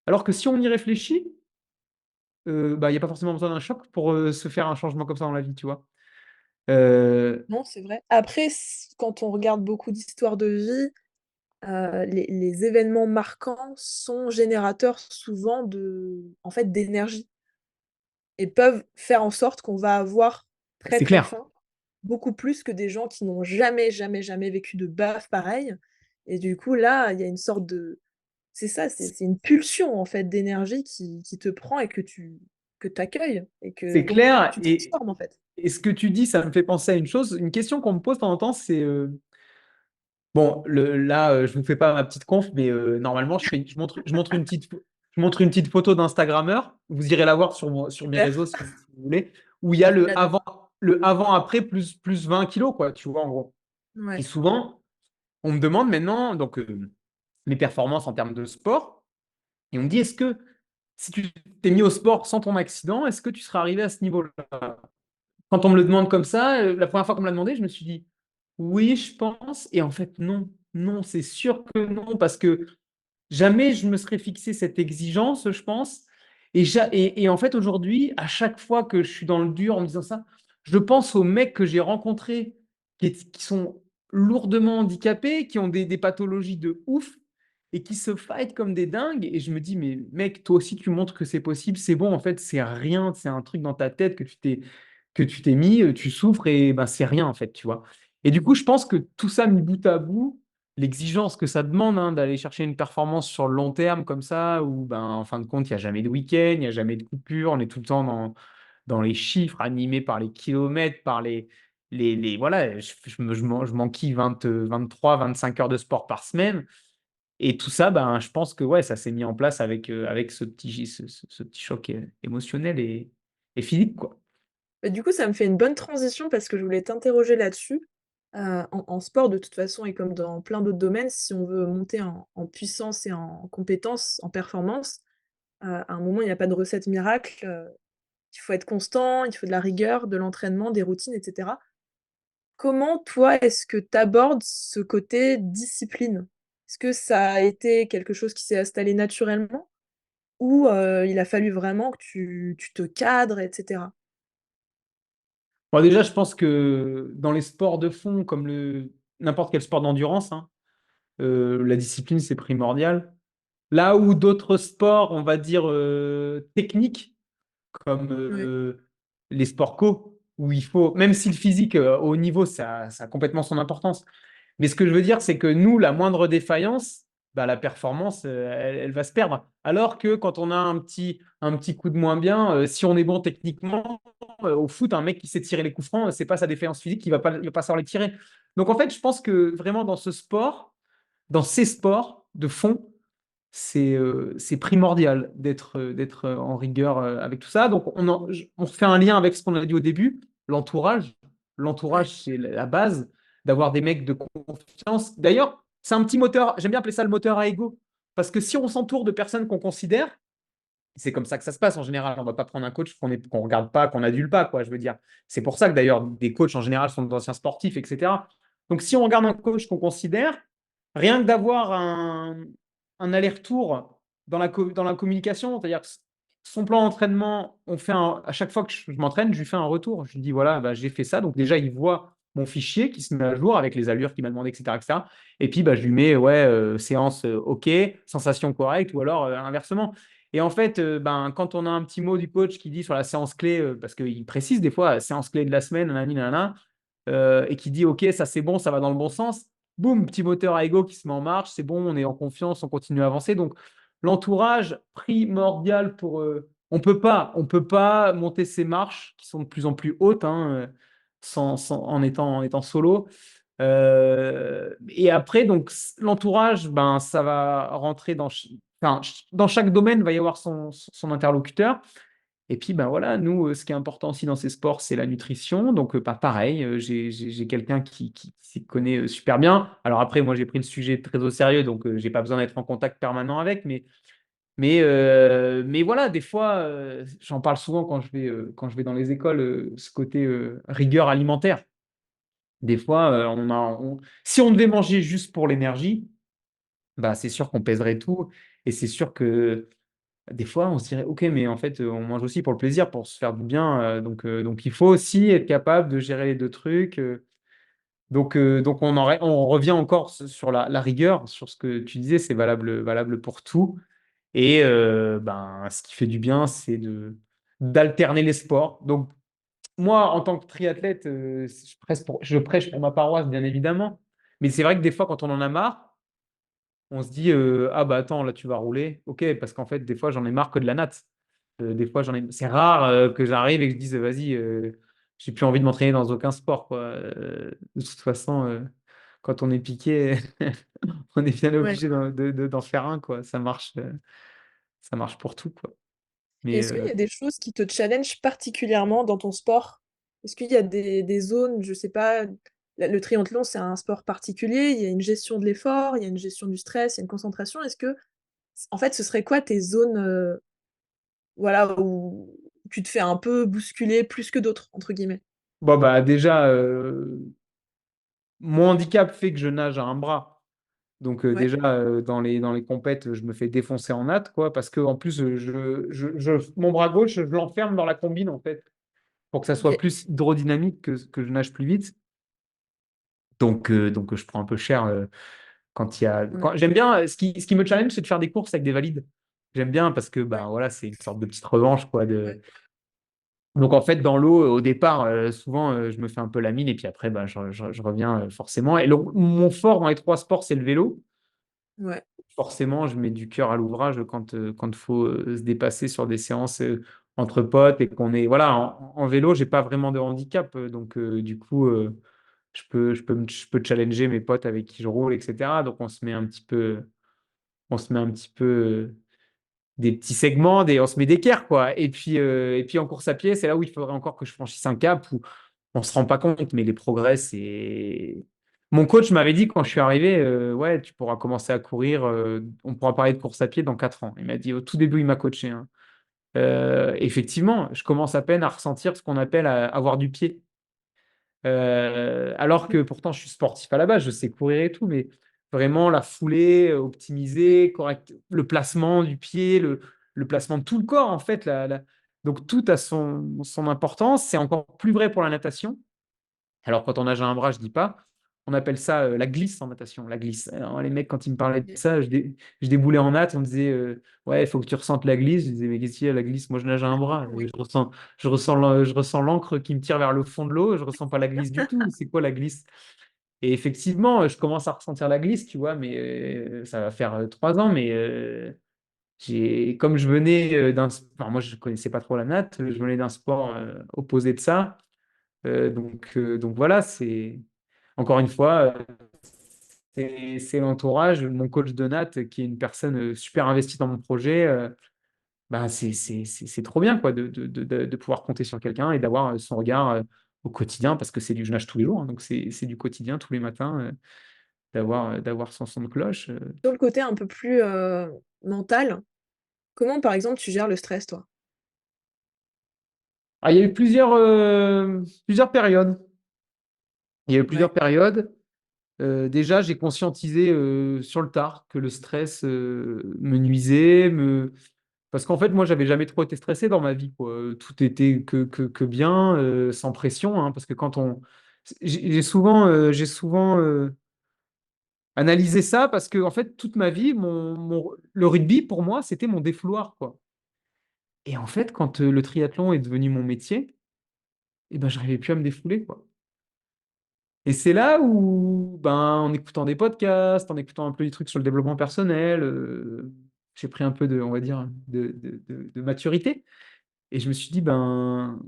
Speaker 2: alors que si on y réfléchit, bah, il y a pas forcément besoin d'un choc pour, se faire un changement comme ça dans la vie, tu vois? Heu,
Speaker 1: Non, c'est vrai. Après, quand on regarde beaucoup d'histoires de vie, les événements marquants sont générateurs souvent en fait, d'énergie et peuvent faire en sorte qu'on va avoir très,
Speaker 2: c'est
Speaker 1: très
Speaker 2: clair.
Speaker 1: faim, beaucoup plus que des gens qui n'ont jamais, jamais, jamais vécu de baffe pareil et du coup, là, il y a une sorte de c'est ça, c'est une pulsion, en fait, d'énergie qui te prend et que tu accueilles et que
Speaker 2: C'est
Speaker 1: dont
Speaker 2: clair
Speaker 1: tu transformes, en fait.
Speaker 2: et ce que tu dis, ça me fait penser à une chose, une question qu'on me pose de temps en temps, c'est, bon, là, je vous fais pas ma petite conf, mais normalement, je montre une petite photo d'Instagrammeur. Vous irez la voir sur mes
Speaker 1: Super,
Speaker 2: réseaux si vous voulez, où il y a
Speaker 1: j'adore.
Speaker 2: le avant-après plus 20 kilos, quoi, tu vois, en gros. Et
Speaker 1: Ouais.
Speaker 2: souvent, on me demande maintenant, donc, mes performances en termes de sport, et on me dit: «Est-ce que si tu t'es mis au sport sans ton accident, est-ce que tu serais arrivé à ce niveau-là?» Quand on me le demande comme ça, la première fois qu'on me l'a demandé, je me suis dit: «Oui, je pense» et en fait non, non, c'est sûr que non parce que jamais je me serais fixé cette exigence, je pense et en fait aujourd'hui, à chaque fois que je suis dans le dur en me disant ça, je pense aux mecs que j'ai rencontrés qui sont lourdement handicapés, qui ont des pathologies de ouf et qui se fight comme des dingues et je me dis: «Mais mec, toi aussi tu montres que c'est possible, c'est bon en fait, c'est rien, c'est un truc dans ta tête que tu t'es mis, tu souffres et ben, c'est rien en fait, tu vois? Et du coup, je pense que tout ça mis bout à bout, l'exigence que ça demande, hein, d'aller chercher une performance sur le long terme comme ça, où ben, en fin de compte, il y a jamais de week-end, il y a jamais de coupure, on est tout le temps dans les chiffres, animés par les kilomètres, par les voilà, je m'enquille 23-25 heures de sport par semaine et tout ça, ben, je pense que ouais, ça s'est mis en place avec ce petit choc, émotionnel et physique, quoi.
Speaker 1: Bah, du coup, ça me fait une bonne transition parce que je voulais t'interroger là-dessus. En sport, de toute façon et comme dans plein d'autres domaines, si on veut monter en puissance et en compétence, en performance, à un moment, il y a pas de recette miracle, il faut être constant, il faut de la rigueur, de l'entraînement, des routines et cetera. Comment, toi, est-ce que tu abordes ce côté discipline? Est-ce que ça a été quelque chose qui s'est installé naturellement ou il a fallu vraiment que tu te cadres et cetera?
Speaker 2: Bon, déjà, je pense que dans les sports de fond, comme n'importe quel sport d'endurance, hein, la discipline, c'est primordial. Là où d'autres sports, on va dire, techniques, comme
Speaker 1: Ouais,
Speaker 2: les sports co, où il faut, même si le physique au haut niveau, ça a complètement son importance. Mais ce que je veux dire, c'est que nous, la moindre défaillance, bah, la performance, elle va se perdre. Alors que quand on a un petit coup de moins bien, si on est bon techniquement, au foot, un mec qui sait tirer les coups francs, c'est pas sa défaillance physique, il va pas savoir les tirer. Donc en fait, je pense que vraiment dans ce sport, dans ces sports de fond, c'est primordial d'être en rigueur avec tout ça. Donc on fait un lien avec ce qu'on a dit au début, l'entourage.
Speaker 1: ouais.
Speaker 2: L'entourage, c'est la base d'avoir des mecs de confiance. D'ailleurs, c'est un petit moteur, j'aime bien appeler ça le moteur à ego. Parce que si on s'entoure de personnes qu'on considère, c'est comme ça que ça se passe en général. On ne va pas prendre un coach qu'on regarde pas, qu'on n'adule pas, quoi, je veux dire. C'est pour ça que d'ailleurs, des coachs en général sont d'anciens sportifs, etc. Donc si on regarde un coach qu'on considère, rien que d'avoir un aller-retour dans la communication, c'est-à-dire que son plan d'entraînement, à chaque fois que je m'entraîne, je lui fais un retour. Je lui dis, voilà, bah, j'ai fait ça. Donc déjà, il voit mon fichier qui se met à jour avec les allures qu'il m'a demandé, etc., etc. Et puis, bah, je lui mets, ouais, séance OK, sensation correcte, ou alors inversement. Et en fait, ben, quand on a un petit mot du coach qui dit sur la séance clé, parce qu'il précise des fois, séance clé de la semaine, nanani, nanana, et qui dit, OK, ça c'est bon, ça va dans le bon sens, boum, petit moteur à ego qui se met en marche, c'est bon, on est en confiance, on continue à avancer. Donc, l'entourage primordial on peut pas monter ces marches qui sont de plus en plus hautes, hein, en étant solo. Et après, donc, l'entourage, ben, ça va rentrer enfin, dans chaque domaine, il va y avoir son interlocuteur. Et puis, ben voilà, nous, ce qui est important aussi dans ces sports, c'est la nutrition. Donc, pas pareil, j'ai quelqu'un qui s'y connaît super bien. Alors après, moi, j'ai pris le sujet très au sérieux, donc j'ai pas besoin d'être en contact permanent avec, mais voilà, des fois, j'en parle souvent quand je vais dans les écoles, ce côté rigueur alimentaire. Des fois, si on devait manger juste pour l'énergie, bah, c'est sûr qu'on pèserait tout. Et c'est sûr que des fois, on se dirait, OK, mais en fait, on mange aussi pour le plaisir, pour se faire du bien. Donc il faut aussi être capable de gérer les deux trucs. Donc on revient encore sur la rigueur, sur ce que tu disais, c'est valable pour tout. Et ben, ce qui fait du bien, c'est d'alterner les sports. Donc, moi, en tant que triathlète, je prêche pour ma paroisse, bien évidemment. Mais c'est vrai que des fois, quand on en a marre, on se dit ah bah attends, là, tu vas rouler. OK, parce qu'en fait, des fois, j'en ai marre que de la natte. Des fois, c'est rare que j'arrive et que je dise vas-y, j'ai plus envie de m'entraîner dans aucun sport, quoi. De toute façon, quand on est piqué, on est bien
Speaker 1: Ouais.
Speaker 2: obligé d'en faire un, quoi. Ça marche pour tout, quoi.
Speaker 1: Et
Speaker 2: Mais
Speaker 1: est-ce qu'il y a des choses qui te challengent particulièrement dans ton sport? Est-ce qu'il y a des zones, je sais pas, le triathlon, c'est un sport particulier, il y a une gestion de l'effort, il y a une gestion du stress, il y a une concentration. Est-ce que en fait, ce serait quoi tes zones, voilà, où tu te fais un peu bousculer «plus que d'autres» entre guillemets?
Speaker 2: bon, bah déjà, mon handicap fait que je nage à un bras. Donc
Speaker 1: Ouais,
Speaker 2: déjà, dans les compètes, je me fais défoncer en natte, quoi, parce que en plus, mon bras gauche, je l'enferme dans la combine, en fait, pour que ça soit
Speaker 1: OK.
Speaker 2: plus hydrodynamique que je nage plus vite. Donc je prends un peu cher quand il y a.
Speaker 1: Ouais,
Speaker 2: J'aime bien, ce qui me challenge, c'est de faire des courses avec des valides. J'aime bien parce que
Speaker 1: ouais,
Speaker 2: ben, voilà, c'est une sorte de petite revanche, quoi.
Speaker 1: ouais,
Speaker 2: Donc en fait, dans l'eau, au départ, souvent, je me fais un peu la mine et puis après, bah, je reviens forcément. Et mon fort dans les trois sports, c'est le vélo.
Speaker 1: ouais.
Speaker 2: Forcément, je mets du cœur à l'ouvrage quand faut se dépasser sur des séances entre potes et qu'on est. Voilà, en vélo, j'ai pas vraiment de handicap. Donc du coup, je peux challenger mes potes avec qui je roule, etc. Donc on se met un petit peu des petits segments, on se met d'équerre, quoi. Et puis en course à pied, c'est là où il faudrait encore que je franchisse un cap où on se rend pas compte, mais les progrès, c'est. Mon coach m'avait dit quand je suis arrivé, ouais, tu pourras commencer à courir, on pourra parler de course à pied dans 4 ans. Il m'a dit au tout début, il m'a coaché, hein. Effectivement, je commence à peine à ressentir ce qu'on appelle avoir du pied. Alors
Speaker 1: Mmh.
Speaker 2: que pourtant, je suis sportif à la base, je sais courir et tout, mais vraiment la foulée, optimiser, correct, le placement du pied, le placement de tout le corps, en fait. Donc, tout a son importance. C'est encore plus vrai pour la natation. Alors, quand on nage à un bras, je dis pas. On appelle ça la glisse en natation, la glisse. Alors, les mecs, quand ils me parlaient de
Speaker 1: OK.
Speaker 2: ça, je déboulais en natte, on me disait ouais, il faut que tu ressentes la glisse. Je disais mais qu'est-ce qu'il y a la glisse? Moi, je nage à un bras.
Speaker 1: Oui.
Speaker 2: Je ressens l'encre qui me tire vers le fond de l'eau. Je ressens pas la glisse du tout. C'est quoi la glisse? Et effectivement, je commence à ressentir la glisse, tu vois, mais ça va faire 3 ans. Mais comme je venais enfin, moi, je connaissais pas trop la natte. Je venais d'un sport opposé de ça. Donc voilà, c'est encore une fois, c'est l'entourage, mon coach de natte qui est une personne super investie dans mon projet. Bah, c'est trop bien quoi, de pouvoir compter sur quelqu'un et d'avoir son regard au quotidien, parce que je nage tous les jours, hein, donc c'est du quotidien, tous les matins, d'avoir son son de cloche.
Speaker 1: Sur le côté un peu plus, mental, comment par exemple tu gères le stress toi?
Speaker 2: Ah, il y a eu plusieurs périodes. Il y a eu
Speaker 1: Ouais,
Speaker 2: plusieurs périodes. Déjà, j'ai conscientisé sur le tard que le stress me nuisait, parce qu'en fait, moi, j'avais jamais trop été stressé dans ma vie, quoi. Tout était que bien, sans pression, hein, parce que j'ai souvent analysé ça, parce que en fait, toute ma vie, le rugby, pour moi, c'était mon défouloir, quoi. Et en fait, quand le triathlon est devenu mon métier, eh ben, j'arrivais plus à me défouler, quoi. Et c'est là où, ben, en écoutant des podcasts, en écoutant un peu des trucs sur le développement personnel, j'ai pris un peu de, on va dire, de maturité. Et je me suis dit, ben,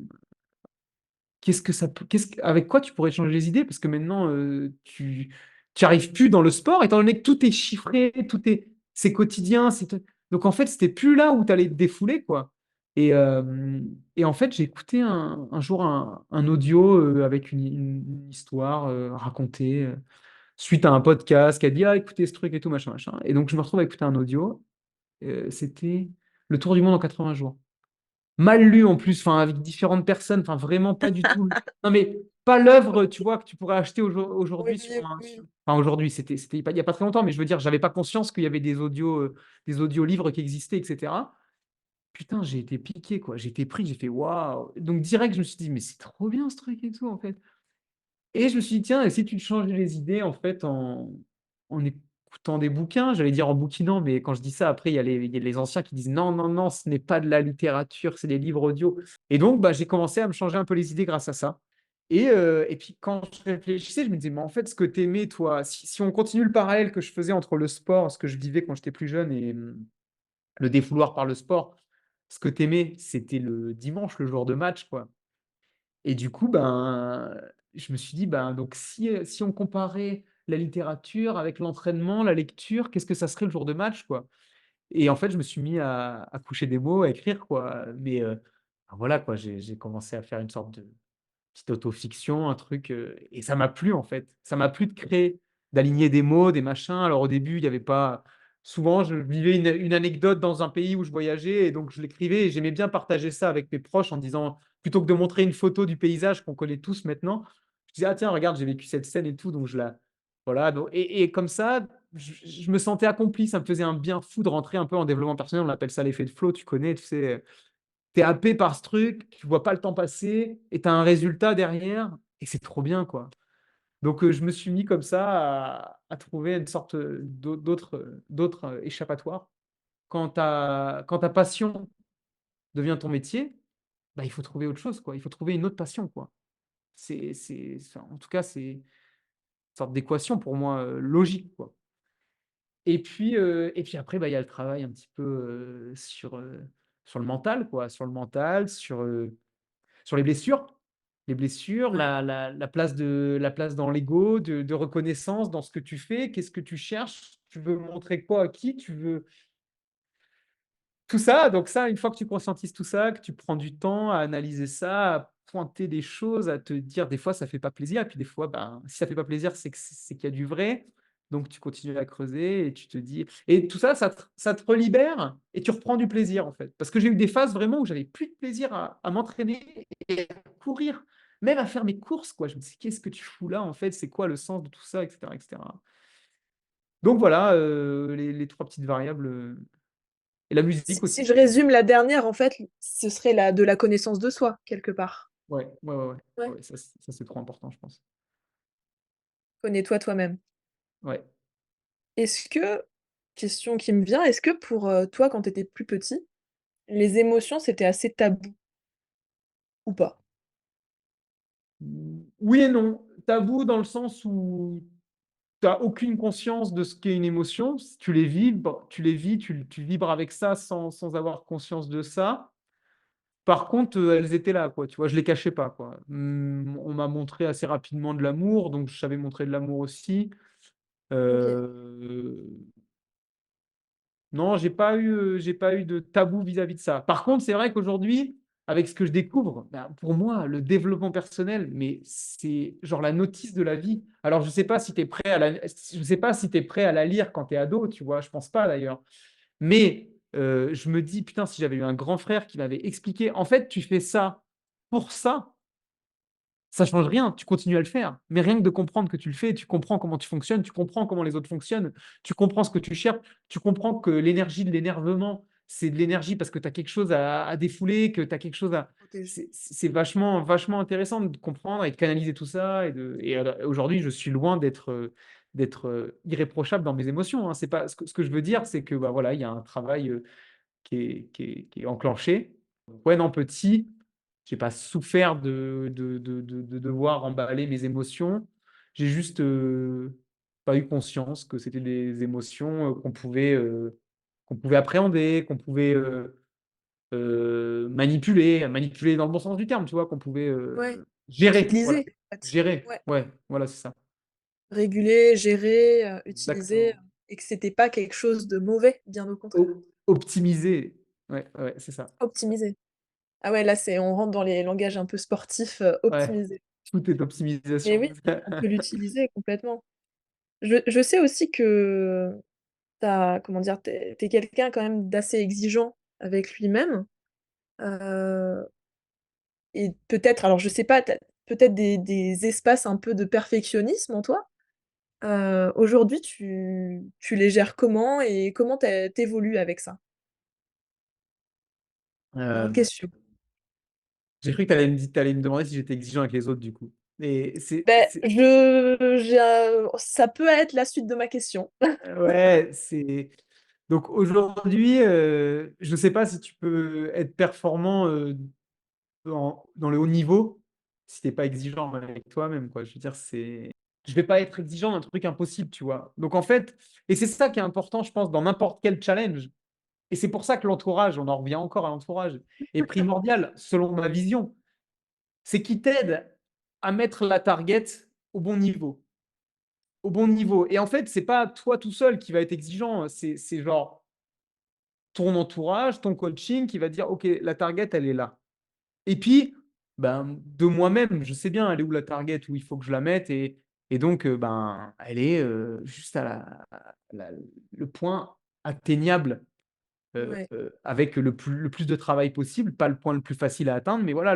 Speaker 2: qu'est-ce que ça peut, avec quoi tu pourrais changer les idées? Parce que maintenant, tu arrives plus dans le sport, étant donné que tout est chiffré, c'est quotidien. Donc en fait, c'était plus là où tu allais te défouler, quoi. Et, euh, et en fait, j'ai écouté un jour un audio avec une histoire racontée suite à un podcast qui a dit, ah, écoutez ce truc et tout, machin, machin. Et donc, je me retrouve à écouter un audio. C'était Le tour du monde en 80 jours. Mal lu en plus, enfin, avec différentes personnes, enfin, vraiment pas du tout. Non, mais pas l'œuvre, tu vois, que tu pourrais acheter
Speaker 1: Oui,
Speaker 2: aujourd'hui
Speaker 1: oui.
Speaker 2: enfin, aujourd'hui, il n'y a pas très longtemps, mais je veux dire, j'avais pas conscience qu'il y avait des audiolivres qui existaient, etc. Putain, j'ai été piqué, quoi. J'ai été pris, j'ai fait waouh. Donc, direct, je me suis dit, mais c'est trop bien ce truc et tout, en fait. Et je me suis dit, tiens, et si tu te changeais les idées, en fait, en écoutant des bouquins, j'allais dire en bouquinant, mais quand je dis ça, après, il y a les anciens qui disent, non, non, non, ce n'est pas de la littérature, c'est des livres audio. Et donc, bah, j'ai commencé à me changer un peu les idées grâce à ça. Et puis, quand je réfléchissais, je me disais, mais en fait, ce que tu aimais, toi, si on continue le parallèle que je faisais entre le sport, ce que je vivais quand j'étais plus jeune, et le défouloir par le sport, ce que tu aimais, c'était le dimanche, le jour de match, quoi. Et du coup, ben, je me suis dit, ben, donc si on comparait la littérature avec l'entraînement, la lecture, qu'est-ce que ça serait le jour de match, quoi? Et en fait, je me suis mis à coucher des mots, à écrire, quoi. Mais ben voilà, quoi, j'ai commencé à faire une sorte de petite autofiction, un truc, et ça m'a plu, en fait. Ça m'a plu de créer, d'aligner des mots, des machins. Alors, au début, il y avait pas souvent, je vivais une anecdote dans un pays où je voyageais et donc je l'écrivais et j'aimais bien partager ça avec mes proches en disant plutôt que de montrer une photo du paysage qu'on connaît tous maintenant, je disais: «Ah tiens, regarde, j'ai vécu cette scène et tout», donc je la voilà, donc et comme ça, je me sentais accompli. Ça me faisait un bien fou de rentrer un peu en développement personnel. On appelle ça l'effet de flow, tu connais, tu sais? Tu es happé par ce truc, tu vois pas le temps passer et tu as un résultat derrière et c'est trop bien, quoi. Donc, je me suis mis comme ça à trouver une sorte, d'autres échappatoires. Quand ta passion devient ton métier, bah, il faut trouver autre chose, quoi. Il faut trouver une autre passion, quoi. Enfin, en tout cas, c'est une sorte d'équation pour moi, logique, quoi. Et puis après, bah, il y a le travail un petit peu, sur le mental, quoi, sur le mental, sur les blessures. Les blessures,
Speaker 1: Ouais.
Speaker 2: la place dans l'ego, de reconnaissance dans ce que tu fais. Qu'est-ce que tu cherches? Tu veux montrer quoi à qui? Tu veux tout ça, donc ça, une fois que tu conscientises tout ça, que tu prends du temps à analyser ça, à pointer des choses, à te dire des fois ça fait pas plaisir et puis des fois, ben, si ça fait pas plaisir, c'est qu'il y a du vrai. Donc tu continues à creuser et tu te dis et tout ça, ça te relibère et tu reprends du plaisir, en fait. Parce que j'ai eu des phases vraiment où j'avais plus de plaisir à m'entraîner et à courir, même à faire mes courses, quoi. Je me dis: «Qu'est-ce que tu fous là, en fait? C'est quoi le sens de tout ça?» et cetera et cetera. Donc voilà, les 3 petites variables, et la
Speaker 1: Si
Speaker 2: musique
Speaker 1: si
Speaker 2: aussi.
Speaker 1: je résume la dernière, en fait, ce serait de la connaissance de soi, quelque part.
Speaker 2: Ouais, ouais, ouais, ouais.
Speaker 1: Ouais.
Speaker 2: Ouais, ça c'est trop important, je pense.
Speaker 1: Connais-toi toi-même.
Speaker 2: Ouais.
Speaker 1: Est-ce que question qui me vient, est-ce que pour, toi, quand tu étais plus petit, les émotions, c'était assez tabou ou pas?
Speaker 2: Oui et non. Tabou dans le sens où tu as aucune conscience de ce qu'est une émotion. S Tu les vibres, tu les vis, tu vibres avec ça sans avoir conscience de ça. Par contre, elles étaient là, quoi, tu vois? Je les cachais pas, quoi. On m'a montré assez rapidement de l'amour, donc je savais montrer de l'amour aussi.
Speaker 1: OK.
Speaker 2: Heu Non, j'ai pas eu de tabou vis-à-vis de ça. Par contre, c'est vrai qu'aujourd'hui, avec ce que je découvre, bah, pour moi, le développement personnel, mais c'est genre la notice de la vie. Alors, je sais pas si tu es prêt à la je sais pas si tu es prêt à la lire quand tu es ado, tu vois? Je pense pas d'ailleurs. Mais, je me dis: «Putain, si j'avais eu un grand frère qui m'avait expliqué, en fait, tu fais ça pour ça, ça change rien, tu continues à le faire. Mais rien que de comprendre que tu le fais, tu comprends comment tu fonctionnes, tu comprends comment les autres fonctionnent, tu comprends ce que tu cherches, tu comprends que l'énergie de l'énervement, c'est de l'énergie parce que tu as quelque chose à défouler, que tu as quelque chose à
Speaker 1: Protéger.
Speaker 2: c'est vachement vachement intéressant de comprendre et de canaliser tout ça aujourd'hui, je suis loin irréprochable dans mes émotions, hein. C'est pas ce que je veux dire, c'est que, bah, voilà, il y a un travail, qui est enclenché. Ouais, non, petit, j'ai pas souffert de devoir emballer mes émotions. J'ai juste, pas eu conscience que c'était des émotions, qu'on pouvait appréhender, qu'on pouvait manipuler dans le bon sens du terme, tu vois, qu'on pouvait
Speaker 1: Ouais.
Speaker 2: gérer, voilà.
Speaker 1: Utiliser, en fait.
Speaker 2: Gérer,
Speaker 1: Ouais.
Speaker 2: ouais, voilà, c'est ça.
Speaker 1: Réguler, gérer, utiliser,
Speaker 2: Exactement.
Speaker 1: et que c'était pas quelque chose de mauvais, bien au contraire.
Speaker 2: Optimiser, ouais, ouais, c'est ça.
Speaker 1: Optimiser. Ah ouais, là, on rentre dans les langages un peu sportifs,
Speaker 2: Ouais,
Speaker 1: optimiser.
Speaker 2: tout est
Speaker 1: Mais
Speaker 2: optimisation.
Speaker 1: oui, on peut l'utiliser complètement. Je sais aussi que comment dire, tu es quelqu'un quand même d'assez exigeant avec lui-même, heu et peut-être, alors je sais pas, tu peut-être des espaces un peu de perfectionnisme en toi? Aujourd'hui, tu les gères comment et comment tu évolues avec ça? Grande
Speaker 2: Euh,
Speaker 1: question.
Speaker 2: j'ai cru que tu allais me demander si j'étais exigeant avec les autres, du coup. Et
Speaker 1: Beh, ça peut être la suite de ma question.
Speaker 2: ouais, c'est. Donc aujourd'hui, je ne sais pas si tu peux être performant dans le haut niveau si tu n'es pas exigeant avec toi-même, quoi. Je veux dire, je vais pas être exigeant d'un truc impossible, tu vois. Donc en fait, et c'est ça qui est important, je pense, dans n'importe quel challenge. Et c'est pour ça que l'entourage, on en revient encore à l'entourage, est primordial, selon ma vision. C'est qu'il t'aide à mettre la target au bon niveau. Au bon niveau. Et en fait, c'est pas toi tout seul qui va être exigeant. C'est genre ton entourage, ton coaching qui va dire, OK, la target, elle est là. Et puis, ben, de moi-même, je sais bien, elle est où la target, où il faut que je la mette. Et donc, ben, elle est juste le point atteignable
Speaker 1: Ouais,
Speaker 2: avec le plus de travail possible, pas le point le plus facile à atteindre, mais voilà,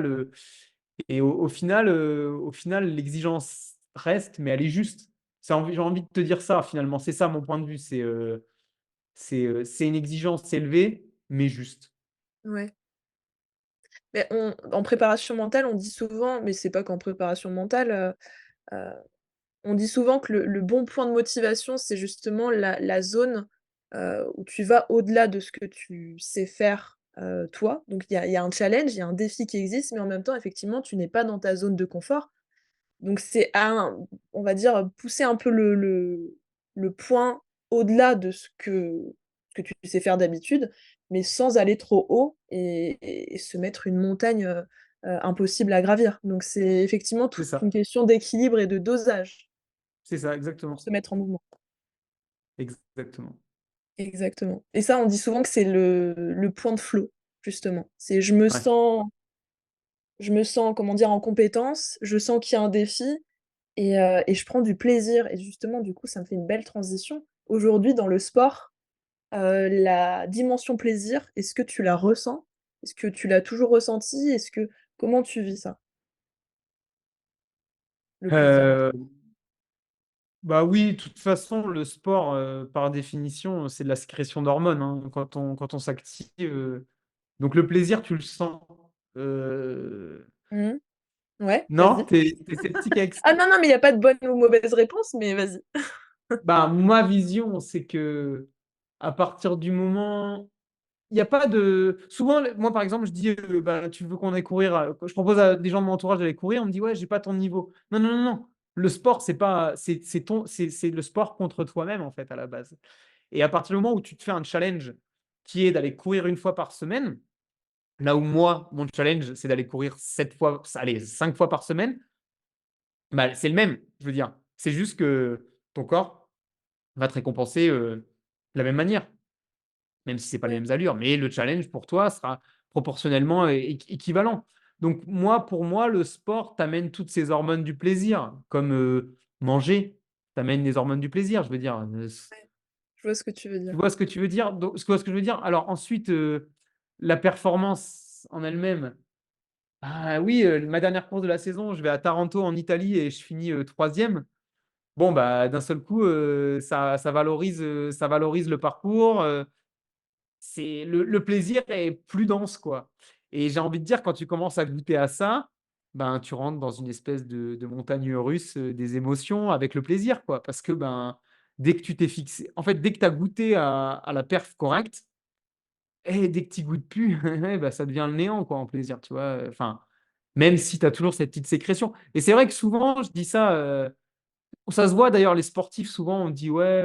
Speaker 2: et au final, l'exigence reste, mais elle est juste. J'ai envie de te dire ça, finalement. C'est ça mon point de vue. C'est une exigence élevée, mais juste.
Speaker 1: ouais. Mais en préparation mentale, on dit souvent, mais c'est pas qu'en préparation mentale, heu, on dit souvent que le bon point de motivation, c'est justement la zone, où tu vas au-delà de ce que tu sais faire, toi. Donc il y a un challenge, il y a un défi qui existe, mais en même temps, effectivement, tu n'es pas dans ta zone de confort. Donc c'est on va dire, pousser un peu le point au-delà de ce que tu sais faire d'habitude, mais sans aller trop haut et se mettre une montagne, impossible à gravir. Donc c'est effectivement
Speaker 2: C'est
Speaker 1: toute une
Speaker 2: ça.
Speaker 1: question d'équilibre et de dosage
Speaker 2: C'est ça,
Speaker 1: pour
Speaker 2: exactement.
Speaker 1: se mettre en mouvement.
Speaker 2: Exactement.
Speaker 1: Exactement, et ça, on dit souvent que c'est le point de flow, justement. C'est
Speaker 2: Ouais.
Speaker 1: je me sens, comment dire, en compétence, je sens qu'il y a un défi. Et je prends du plaisir et justement, du coup, ça me fait une belle transition. Aujourd'hui, dans le sport, la dimension plaisir, est-ce que tu la ressens? Est-ce que tu l'as toujours ressenti? Comment tu vis ça, le plaisir en
Speaker 2: Euh, Bah oui, de toute façon, le sport, par définition, c'est de la sécrétion d'hormones, hein, quand on s'active. Donc le plaisir, tu le sens. Euh,
Speaker 1: Mmh. Ouais,
Speaker 2: Non,
Speaker 1: vas-y.
Speaker 2: t'es sceptique avec ça?
Speaker 1: Ah non, non, mais il y a pas de bonne ou mauvaise réponse, mais vas-y.
Speaker 2: Bah, ma vision, c'est que à partir du moment, il n'y a pas de. Souvent, moi, par exemple, je dis, bah, tu veux qu'on aille courir. Je propose à des gens de mon entourage d'aller courir. On me dit, ouais, j'ai pas ton niveau. Non, non, non, non. Le sport, c'est pas, c'est le sport contre toi-même, en fait, à la base. Et à partir du moment où tu te fais un challenge qui est d'aller courir une fois par semaine, là où moi, mon challenge, c'est d'aller courir 7 fois, allez, 5 fois par semaine, bah, c'est le même, je veux dire. C'est juste que ton corps va te récompenser de la même manière, même si c'est pas les
Speaker 1: Ouais,
Speaker 2: mêmes allures. Mais le challenge pour toi sera proportionnellement équivalent. Donc moi, pour moi, le sport t'amène toutes ces hormones du plaisir, comme manger t'amène les hormones du plaisir. Je veux dire,
Speaker 1: ouais, je vois ce que tu veux
Speaker 2: tu
Speaker 1: dire.
Speaker 2: vois ce que tu veux dire? Tu vois ce que je veux dire? Alors ensuite, la performance en elle-même. Ah oui, ma dernière course de la saison, je vais à Taranto en Italie et je finis troisième. Bon, bah, d'un seul coup, ça valorise le parcours. C'est le plaisir est plus dense, quoi. Et j'ai envie de dire, quand tu commences à goûter à ça, ben, tu rentres dans une espèce de montagne russe des émotions avec le plaisir, quoi. Parce que ben, dès que tu t'es fixé, en fait, dès que tu as goûté à la perf correcte, et dès que tu goûtes plus, bah, ça devient le néant, quoi, en plaisir, tu vois. Enfin, même si tu as toujours cette petite sécrétion. Et c'est vrai que souvent, je dis ça, ça se voit d'ailleurs, les sportifs, souvent, on dit, ouais,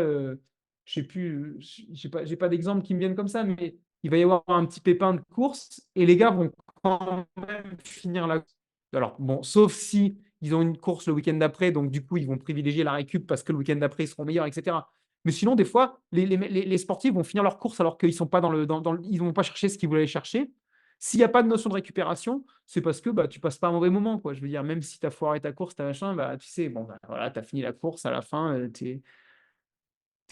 Speaker 2: je sais plus, j'ai pas d'exemple qui me viennent comme ça, mais il va y avoir un petit pépin de course et les gars vont quand même finir la course. Alors bon, sauf si ils ont une course le week-end d'après, donc du coup, ils vont privilégier la récup parce que le week-end d'après, ils seront meilleurs, et cetera. Mais sinon, des fois, les sportifs vont finir leur course alors qu'ils sont pas ils vont pas chercher ce qu'ils voulaient chercher. S'il y a pas de notion de récupération, c'est parce que, bah, tu passes pas un mauvais moment, quoi. Je veux dire, même si tu as foiré ta course, tu machin, bah, tu sais, bon, bah, voilà, tu as fini la course à la fin, tu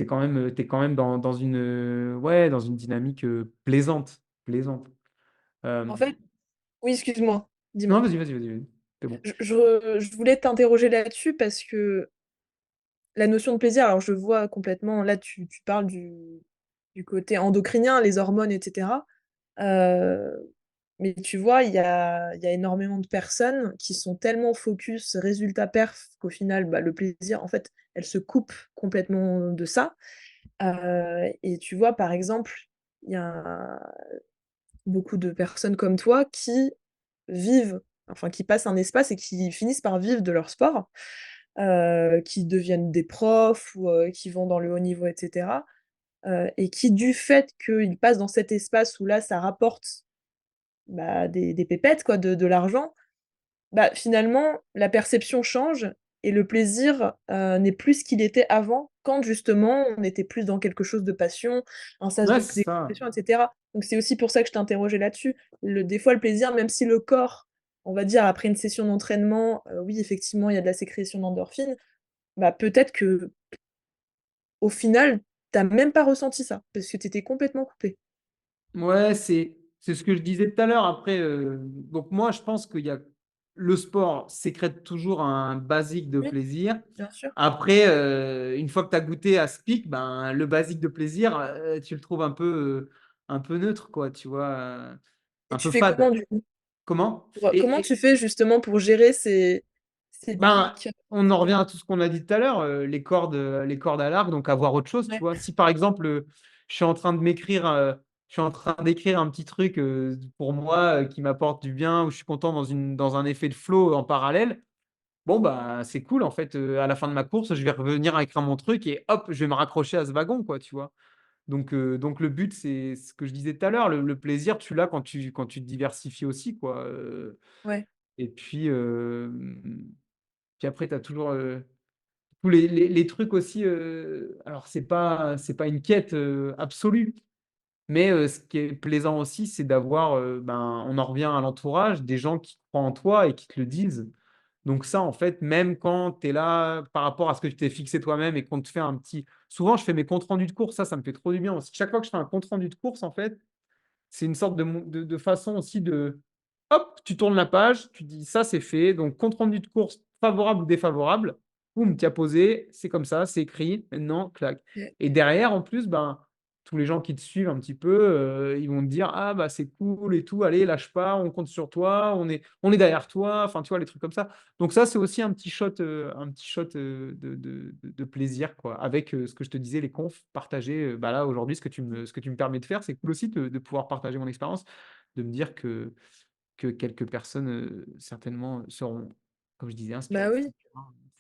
Speaker 2: quand même dans une, ouais, dans une dynamique, plaisante, plaisante.
Speaker 1: En
Speaker 2: Hem,
Speaker 1: fait oui, excuse-moi,
Speaker 2: non,
Speaker 1: dis-moi.
Speaker 2: vas-y, c'est bon.
Speaker 1: Je voulais t'interroger là-dessus parce que la notion de plaisir, alors je vois complètement, là tu parles du côté endocrinien, les hormones et cetera. Heu, mais tu vois, il y a énormément de personnes qui sont tellement focus résultat perf qu'au final, bah, le plaisir, en fait, elles se coupent complètement de ça. Et tu vois, par exemple, il y a beaucoup de personnes comme toi qui vivent, enfin qui passent un espace et qui finissent par vivre de leur sport, qui deviennent des profs ou qui vont dans le haut niveau et cetera, et qui du fait qu'ils passent dans cet espace où là ça rapporte, bah, des pépettes quoi, de l'argent, bah, finalement la perception change et le plaisir, n'est plus ce qu'il était avant, quand justement on était plus dans quelque chose de passion, un sas
Speaker 2: Ouais,
Speaker 1: de
Speaker 2: c'est ça.
Speaker 1: d'expression et cetera. Donc c'est aussi pour ça que je t'interrogeais là-dessus. Des fois le plaisir, même si le corps, on va dire après une session d'entraînement, oui effectivement il y a de la sécrétion d'endorphines, bah, peut-être que au final, tu as même pas ressenti ça, parce que tu étais complètement coupé.
Speaker 2: Ouais, c'est ce que je disais tout à l'heure. Après, donc moi, je pense qu'il y a le sport sécrète toujours un basique de
Speaker 1: Oui,
Speaker 2: plaisir.
Speaker 1: bien sûr.
Speaker 2: Après, une fois que tu as goûté à ce pic, ben, le basique de plaisir, tu le trouves un peu neutre, quoi, tu vois?
Speaker 1: Et
Speaker 2: Un
Speaker 1: tu
Speaker 2: peu
Speaker 1: fais
Speaker 2: fade.
Speaker 1: comment du coup?
Speaker 2: Comment?
Speaker 1: Comment tu fais justement pour gérer ces
Speaker 2: Ben,
Speaker 1: pics,
Speaker 2: on en revient
Speaker 1: et
Speaker 2: à tout ce qu'on a dit tout à l'heure, les cordes à l'arc, donc avoir autre chose, tu
Speaker 1: ouais,
Speaker 2: vois? Si par exemple, je suis en train de m'écrire, je suis en train d'écrire un petit truc, pour moi, qui m'apporte du bien, où je suis content dans un effet de flow en parallèle, bon, bah, c'est cool en fait, à la fin de ma course, je vais revenir à écrire mon truc et hop, je vais me raccrocher à ce wagon, quoi, tu vois? Donc le but, c'est ce que je disais tout à l'heure, le plaisir, tu l'as quand tu te diversifies aussi, quoi,
Speaker 1: ouais.
Speaker 2: et puis, puis après tu as toujours, tous les trucs aussi, alors c'est pas une quête, absolue, mais ce qui est plaisant aussi, c'est d'avoir, ben, on en revient à l'entourage, des gens qui croient en toi et qui te le disent. Donc ça, en fait, même quand tu es là, par rapport à ce que tu t'es fixé toi-même et qu'on te fait un petit souvent, je fais mes comptes rendus de course, ça me fait trop du bien aussi. Chaque fois que je fais un compte rendu de course, en fait, c'est une sorte de façon aussi de hop, tu tournes la page, tu dis: «Ça, c'est fait», donc compte rendu de course favorable ou défavorable, boum, tu as posé, c'est comme ça, c'est écrit, maintenant, clac
Speaker 1: OK.
Speaker 2: et derrière, en plus, ben, tous les gens qui te suivent un petit peu, ils vont te dire: «Ah bah, c'est cool et tout, allez, lâche pas, on compte sur toi, on est derrière toi», enfin, tu vois, les trucs comme ça. Donc ça, c'est aussi un petit shot, de plaisir, quoi, avec, ce que je te disais, les confs, partager, bah, là, aujourd'hui, ce que tu me permets de faire, c'est cool aussi de pouvoir partager mon expérience, de me dire que quelques personnes, certainement, seront, comme je disais,
Speaker 1: Bah
Speaker 2: inspirées.
Speaker 1: oui,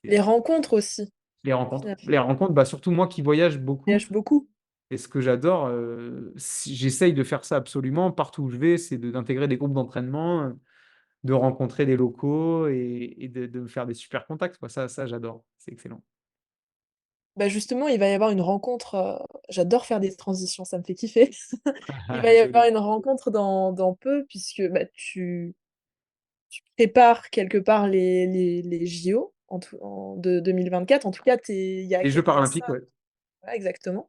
Speaker 2: C'est
Speaker 1: les rencontres aussi, finalement.
Speaker 2: les rencontres, bah, surtout moi qui voyage
Speaker 1: Tu
Speaker 2: beaucoup
Speaker 1: voyages beaucoup.
Speaker 2: et ce que j'adore, si j'essaye de faire ça absolument partout où je vais, c'est d'intégrer des groupes d'entraînement, de rencontrer des locaux et de me faire des super contacts, quoi. Ça j'adore, c'est excellent.
Speaker 1: Bah, justement, il va y avoir une rencontre, j'adore faire des transitions, ça me fait kiffer. Il va y avoir
Speaker 2: Joli.
Speaker 1: une rencontre dans peu puisque, bah, tu prépares quelque part les JO de 2024. En tout cas,
Speaker 2: Les Jeux
Speaker 1: il y a ça,
Speaker 2: paralympiques, ouais.
Speaker 1: voilà, exactement.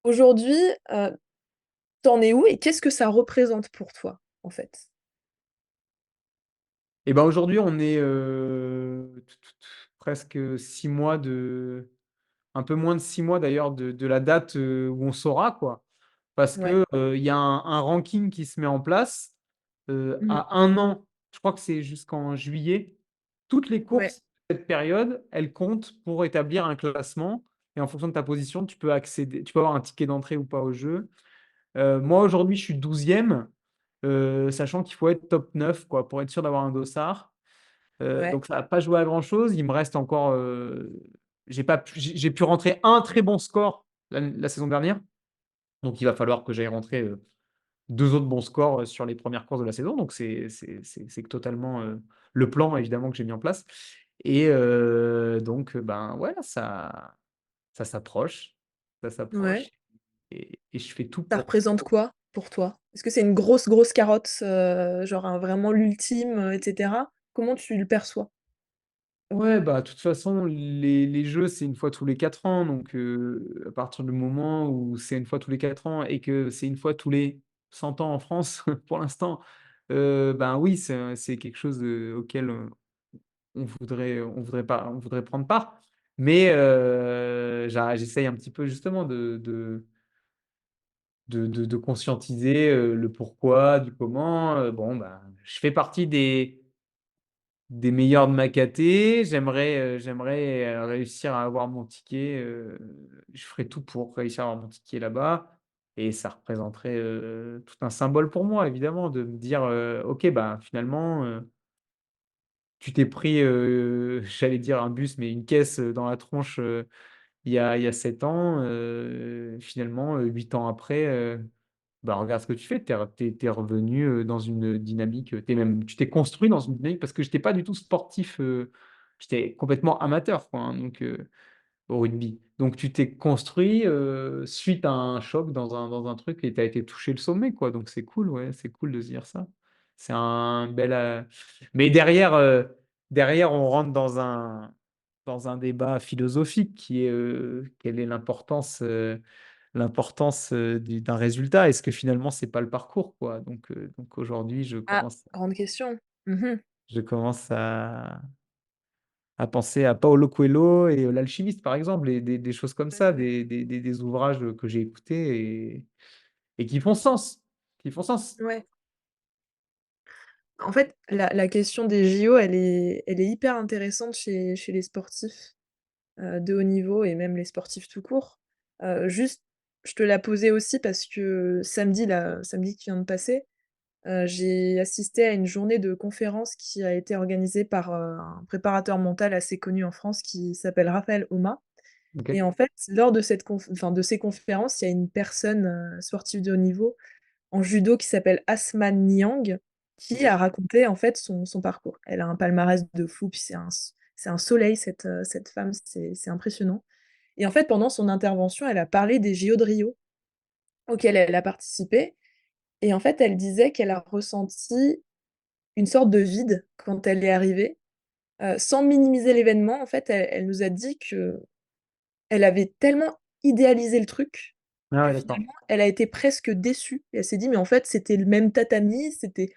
Speaker 1: Aujourd'hui, tu en es où et qu'est-ce que ça représente pour toi, en fait?
Speaker 2: Et ben, aujourd'hui, on est, presque 6 mois un peu moins de 6 mois d'ailleurs de la date, où on saura, quoi. Parce
Speaker 1: Ouais.
Speaker 2: que, il y a un ranking qui se met en place,
Speaker 1: Mmh.
Speaker 2: à 1 an, je crois que c'est jusqu'en juillet. Toutes les
Speaker 1: Ouais,
Speaker 2: courses de cette période, elles comptent pour établir un classement et en fonction de ta position, tu peux avoir un ticket d'entrée ou pas au jeu. Moi, aujourd'hui, je suis 12e, sachant qu'il faut être top 9 quoi, pour être sûr d'avoir un dossard.
Speaker 1: ouais.
Speaker 2: Donc ça va pas jouer à grand chose. Il me reste encore, j'ai pu rentrer un très bon score la saison dernière, donc il va falloir que j'aille rentrer, 2 autres bons scores, sur les premières courses de la saison, donc c'est totalement, le plan évidemment que j'ai mis en place et donc ben, ouais, ça s'approche, ça
Speaker 1: Ouais.
Speaker 2: s'approche et je fais tout
Speaker 1: Ça
Speaker 2: pour
Speaker 1: représente quoi pour toi? Est-ce que c'est une grosse, grosse carotte, genre un vraiment l'ultime, et cetera? Comment tu le perçois?
Speaker 2: ouais, bah, de toute façon, les jeux, c'est une fois tous les 4 ans, donc à partir du moment où c'est une fois tous les 4 ans et que c'est une fois tous les 100 ans en France pour l'instant, ben, oui, c'est quelque chose, auquel, on voudrait prendre part. Mais j'essaye un petit peu justement de conscientiser, le pourquoi, du comment, bon, ben, je fais partie des meilleurs de ma caté, j'aimerais, réussir à avoir mon ticket, je ferai tout pour réussir à avoir mon ticket là-bas et ça représenterait, tout un symbole pour moi évidemment de me dire, «OK, bah, finalement, tu t'es pris, j'allais dire un bus, mais une caisse, dans la tronche, il y a 7 ans, finalement, 8 ans après, bah, regarde ce que tu fais, tu es revenu, dans une dynamique, tu t'es construit dans une dynamique parce que j'étais pas du tout sportif, j'étais complètement amateur quoi, hein, donc au rugby. Donc tu t'es construit, suite à un choc dans un truc et tu as été toucher le sommet quoi, donc c'est cool, ouais, c'est cool de se dire ça. C'est un bel, mais derrière on rentre dans un débat philosophique qui est, quelle est l'importance, d'un résultat? Est-ce que finalement c'est pas le parcours, quoi? Donc aujourd'hui,
Speaker 1: Ah, grande question. Mmh.
Speaker 2: je commence à penser à Paulo Coelho et L'Alchimiste, par exemple, et des choses comme ça,
Speaker 1: Ouais.
Speaker 2: des ouvrages, que j'ai écoutés et qui font sens, qui font sens.
Speaker 1: Ouais. En fait, la question des JO, elle est hyper intéressante chez les sportifs, de haut niveau et même les sportifs tout court. Juste, je te la posais aussi parce que samedi qui vient de passer, j'ai assisté à une journée de conférence qui a été organisée par, un préparateur mental assez connu en France qui s'appelle Raphaël Homa et
Speaker 2: OK,
Speaker 1: en fait, lors de cette de ces conférences, il y a une personne, sportive de haut niveau en judo qui s'appelle Asman Niang, qui
Speaker 2: OK.
Speaker 1: a raconté en fait son parcours. Elle a un palmarès de fou, puis c'est un soleil cette femme, c'est impressionnant et en fait, pendant son intervention, elle a parlé des JO de Rio auxquels elle a participé et en fait, elle disait qu'elle a ressenti une sorte de vide quand elle est arrivée, sans minimiser l'événement. En fait, elle nous a dit qu'elle avait tellement idéalisé le truc
Speaker 2: Ah
Speaker 1: que
Speaker 2: ouais, d'accord.
Speaker 1: finalement, elle a été presque déçue et elle s'est dit: «Mais en fait, c'était le même tatami, c'était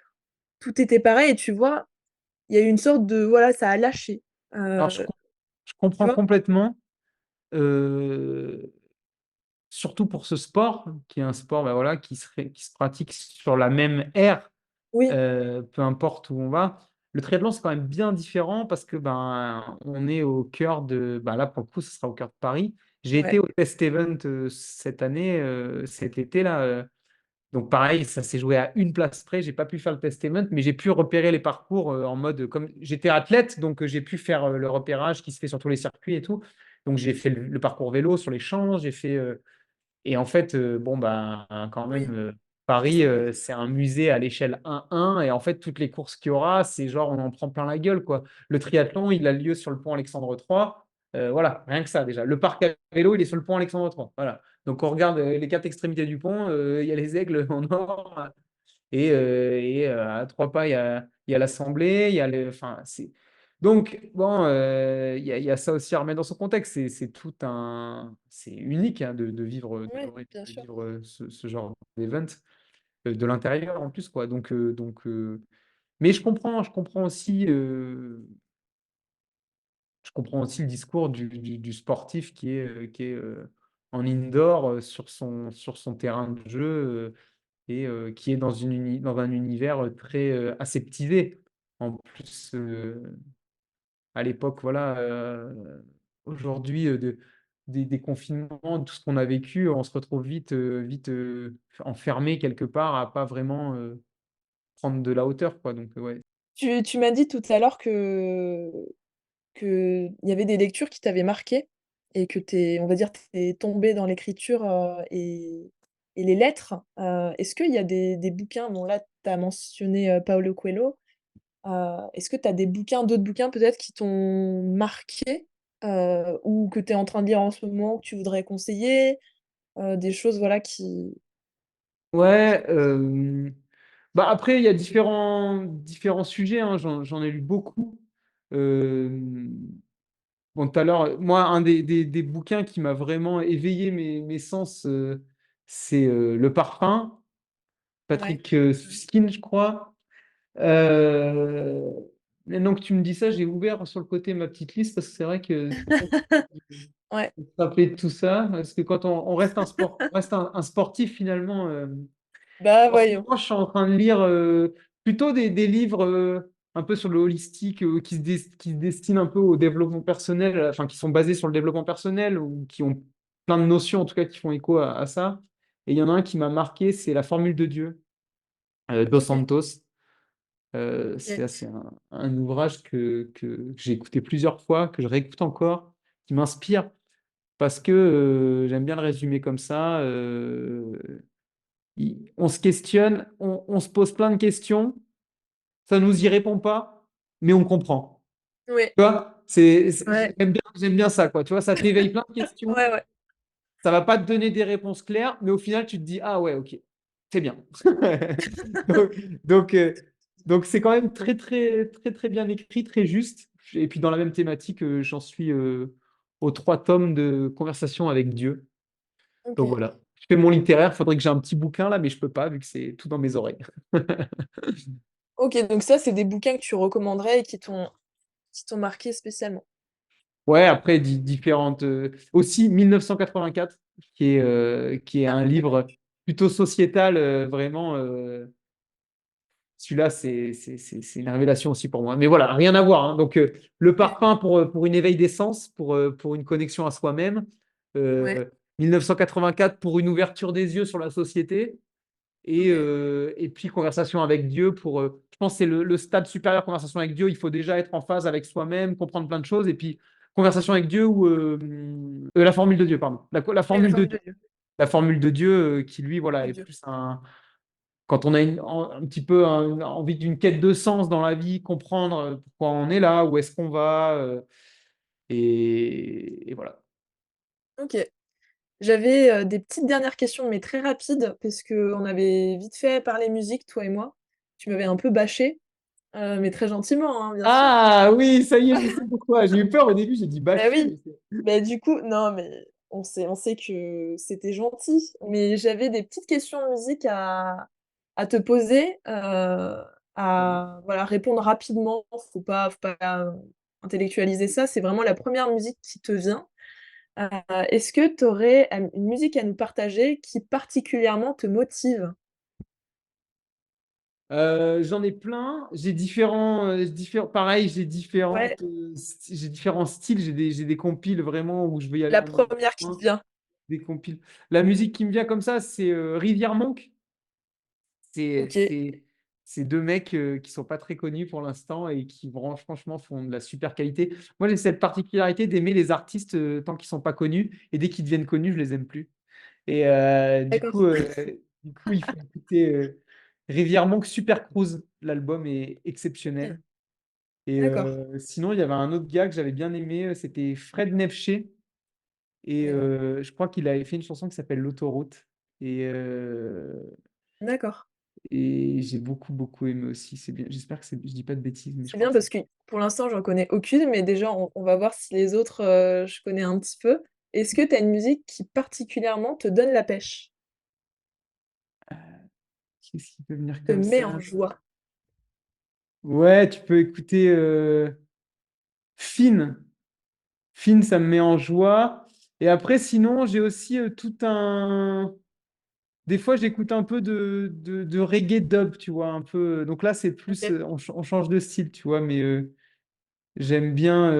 Speaker 1: tout était pareil» et tu vois, il y a eu une sorte de voilà, ça a lâché,
Speaker 2: Alors
Speaker 1: heu,
Speaker 2: je
Speaker 1: tu
Speaker 2: comprends
Speaker 1: vois?
Speaker 2: complètement, heu, surtout pour ce sport, qui est un sport, bah, voilà, qui se pratique sur la même aire.
Speaker 1: Oui,
Speaker 2: Peu importe où on va. Le triathlon, c'est quand même bien différent parce que, ben, on est au cœur de bah, là, pour le coup, ce sera au cœur de Paris. J'ai été
Speaker 1: ouais,
Speaker 2: au test event, cette année, cet été-là, donc pareil, ça s'est joué à une place près. J'ai pas pu faire le test event, mais j'ai pu repérer les parcours, en mode, comme j'étais athlète, donc j'ai pu faire, le repérage qui se fait sur tous les circuits et tout. Donc j'ai fait le parcours vélo sur les champs, j'ai fait, et en fait, bon, ben, quand même,
Speaker 1: oui,
Speaker 2: Paris,
Speaker 1: c'est
Speaker 2: c'est un musée à l'échelle 1-1 et en fait, toutes les courses qu'il y aura, c'est genre, on en prend plein la gueule, quoi. Le triathlon, il a lieu sur le pont Alexandre III, voilà, rien que ça déjà. Le parc à vélo, il est sur le pont Alexandre III, voilà. Donc on regarde, les 4 extrémités du pont, il y a les aigles en or, à 3 pas, il y a l'Assemblée, il y a le enfin, donc bon, il y a ça aussi à remettre dans son contexte. C'est unique, hein, de vivre,
Speaker 1: ouais, bien sûr.
Speaker 2: ce genre d'event, de l'intérieur en plus, quoi. Mais je comprends aussi, le discours du sportif qui est en indoor, sur son terrain de jeu, qui est dans un univers, très, aseptisé. En plus, à l'époque, voilà, aujourd'hui, des confinements, tout ce qu'on a vécu, on se retrouve vite, enfermé quelque part à pas vraiment, prendre de la hauteur, quoi, donc ouais.
Speaker 1: Tu m'as dit tout à l'heure qu'il y avait des lectures qui t'avaient marqué. et que on va dire, t'es tombé dans l'écriture et les lettres, est-ce qu'il y a des bouquins, bon là, tu as mentionné Paulo Coelho, est-ce que tu as des bouquins, d'autres bouquins peut-être qui t'ont marqué ou que tu es en train de lire en ce moment, que tu voudrais conseiller, des choses voilà qui
Speaker 2: Ouais, bah après, il y a différents sujets, hein, j'en ai lu beaucoup. Euh, bon, tout à l'heure, moi, un des bouquins qui m'a vraiment éveillé mes sens, c'est Le Parfum,
Speaker 1: ouais.
Speaker 2: Patrick Süskind, je crois. Euh, Maintenant que tu me dis ça, j'ai ouvert sur le côté ma petite liste parce que c'est vrai que c'est pas
Speaker 1: Ouais,
Speaker 2: de se rappeler de tout ça. Parce que quand on reste on reste un sportif finalement.
Speaker 1: bah,
Speaker 2: En ce
Speaker 1: voyons.
Speaker 2: moment, je suis en train de lire plutôt des livres un peu sur le holistique qui se destinent un peu au développement personnel, enfin qui sont basés sur le développement personnel ou qui ont plein de notions en tout cas qui font écho à ça. Et il y en a un qui m'a marqué, c'est La Formule de Dieu, Dos
Speaker 1: OK,
Speaker 2: Santos.
Speaker 1: OK,
Speaker 2: C'est un ouvrage que j'ai écouté plusieurs fois, que je réécoute encore, qui m'inspire parce que j'aime bien le résumer comme ça. On se questionne, on se pose plein de questions, ça nous y répond pas, mais on comprend.
Speaker 1: ouais,
Speaker 2: Tu vois,
Speaker 1: ouais,
Speaker 2: j'aime bien ça, quoi. Tu vois, ça t'éveille plein de questions,
Speaker 1: ouais, ouais.
Speaker 2: ça va pas te donner des réponses claires, mais au final, tu te dis, ah ouais, ok, c'est bien. Donc, donc, euh, donc c'est quand même très, très, très, très bien écrit, très juste. Et puis dans la même thématique, j'en suis aux 3 tomes de Conversation avec Dieu. Donc
Speaker 1: OK.
Speaker 2: voilà. Je fais mon littéraire, il faudrait que j'ai un petit bouquin là, mais je peux pas vu que c'est tout dans mes oreilles.
Speaker 1: OK, donc ça, c'est des bouquins que tu recommanderais et qui t'ont marqué spécialement?
Speaker 2: Ouais, après, différentes. Aussi, 1984, qui est
Speaker 1: Ah,
Speaker 2: un
Speaker 1: d'accord.
Speaker 2: livre plutôt sociétal, vraiment. Celui-là, c'est une révélation aussi pour moi. Mais voilà, rien à voir, hein. Donc, le
Speaker 1: OK,
Speaker 2: parfum pour une éveil des sens, pour une connexion à soi-même.
Speaker 1: ouais,
Speaker 2: Euh, 1984 pour une ouverture des yeux sur la société.
Speaker 1: OK,
Speaker 2: Et puis, conversation avec Dieu pour. Je pense que c'est le stade supérieur, conversation avec Dieu. Il faut déjà être en phase avec soi-même, comprendre plein de choses. Et puis, conversation avec Dieu ou la formule de Dieu, pardon. La
Speaker 1: ouais, la
Speaker 2: formule de
Speaker 1: formule
Speaker 2: Dieu.
Speaker 1: de Dieu.
Speaker 2: La formule de Dieu qui, lui, voilà,
Speaker 1: De
Speaker 2: est
Speaker 1: Dieu.
Speaker 2: plus un. Quand on a un petit peu envie d'une quête de sens dans la vie, comprendre pourquoi on est là, où est-ce qu'on va. Et voilà.
Speaker 1: OK. J'avais, des petites dernières questions, mais très rapides, parce qu'on avait vite fait parler musique, toi et moi. Tu m'avais un peu bâché, mais très gentiment, hein, bien sûr.
Speaker 2: Ah oui, ça y est, je sais pourquoi. J'ai eu peur au début, j'ai dit
Speaker 1: Bah
Speaker 2: bâcher.
Speaker 1: oui, bah du coup non, mais on sait que c'était gentil, mais j'avais des petites questions de musique à te poser, à voilà, répondre rapidement. Faut pas, intellectualiser ça, c'est vraiment la première musique qui te vient. Heu, est-ce que tu aurais une musique à nous partager qui particulièrement te motive?
Speaker 2: J'en ai plein. Pareil,
Speaker 1: Ouais,
Speaker 2: j'ai différents styles. J'ai des compiles vraiment où je vais y aller
Speaker 1: la
Speaker 2: en mode
Speaker 1: première qui te
Speaker 2: loin,
Speaker 1: vient.
Speaker 2: des compiles. La musique qui me vient comme ça, c'est Rivière Monk. C'est,
Speaker 1: OK,
Speaker 2: c'est, c'est 2 mecs qui sont pas très connus pour l'instant et qui franchement font de la super qualité. Moi, j'ai cette particularité d'aimer les artistes tant qu'ils sont pas connus et dès qu'ils deviennent connus, je les aime plus. Et
Speaker 1: d'accord.
Speaker 2: du coup, il faut écouter Rivière Monk Super Cruise. L'album est
Speaker 1: OK,
Speaker 2: exceptionnel. Et
Speaker 1: d'accord.
Speaker 2: sinon, il y avait un autre gars que j'avais bien aimé, c'était Fred Nefché. Et
Speaker 1: Ouais,
Speaker 2: je crois qu'il avait fait une chanson qui s'appelle L'autoroute. Et, euh,
Speaker 1: d'accord.
Speaker 2: et j'ai beaucoup, beaucoup aimé aussi. C'est bien. J'espère que je dis pas de bêtises, mais je
Speaker 1: C'est
Speaker 2: crois
Speaker 1: bien
Speaker 2: que c'est.
Speaker 1: parce que pour l'instant, j'en connais aucune, mais déjà, on va voir si les autres, je connais un petit peu. Est-ce que tu as une musique qui particulièrement te donne la pêche?
Speaker 2: Qu'est-ce qui peut venir
Speaker 1: Te
Speaker 2: comme
Speaker 1: met
Speaker 2: ça?
Speaker 1: en joie?
Speaker 2: Ouais, tu peux écouter Fine. Fine, ça me met en joie. Et après, sinon, j'ai aussi tout un. Des fois, j'écoute un peu de reggae dub, tu vois, un peu. Donc là, c'est plus.
Speaker 1: OK.
Speaker 2: On change de style, tu vois, mais j'aime bien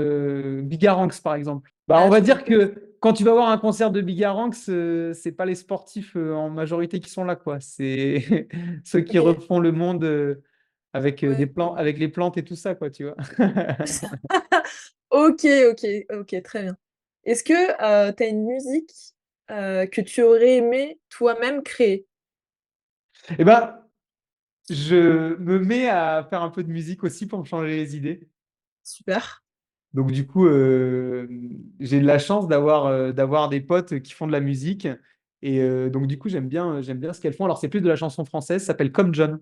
Speaker 2: Bigaranx, par exemple. Bah, on
Speaker 1: Ah,
Speaker 2: va
Speaker 1: je connais
Speaker 2: dire
Speaker 1: pas.
Speaker 2: que quand tu vas voir un concert de Bigaranx, c'est pas les sportifs en majorité qui sont là, quoi. C'est ceux qui
Speaker 1: OK,
Speaker 2: refont le monde avec
Speaker 1: ouais.
Speaker 2: avec les plantes et tout ça, quoi, tu vois.
Speaker 1: OK, OK, OK, très bien. Est-ce que, tu as une musique, que tu aurais aimé toi-même créer?
Speaker 2: Et ben, je me mets à faire un peu de musique aussi pour me changer les idées.
Speaker 1: Super.
Speaker 2: Donc du coup, j'ai de la chance d'avoir des potes qui font de la musique. Et donc du coup, j'aime bien ce qu'elles font. Alors c'est plus de la chanson française, ça s'appelle Comme John.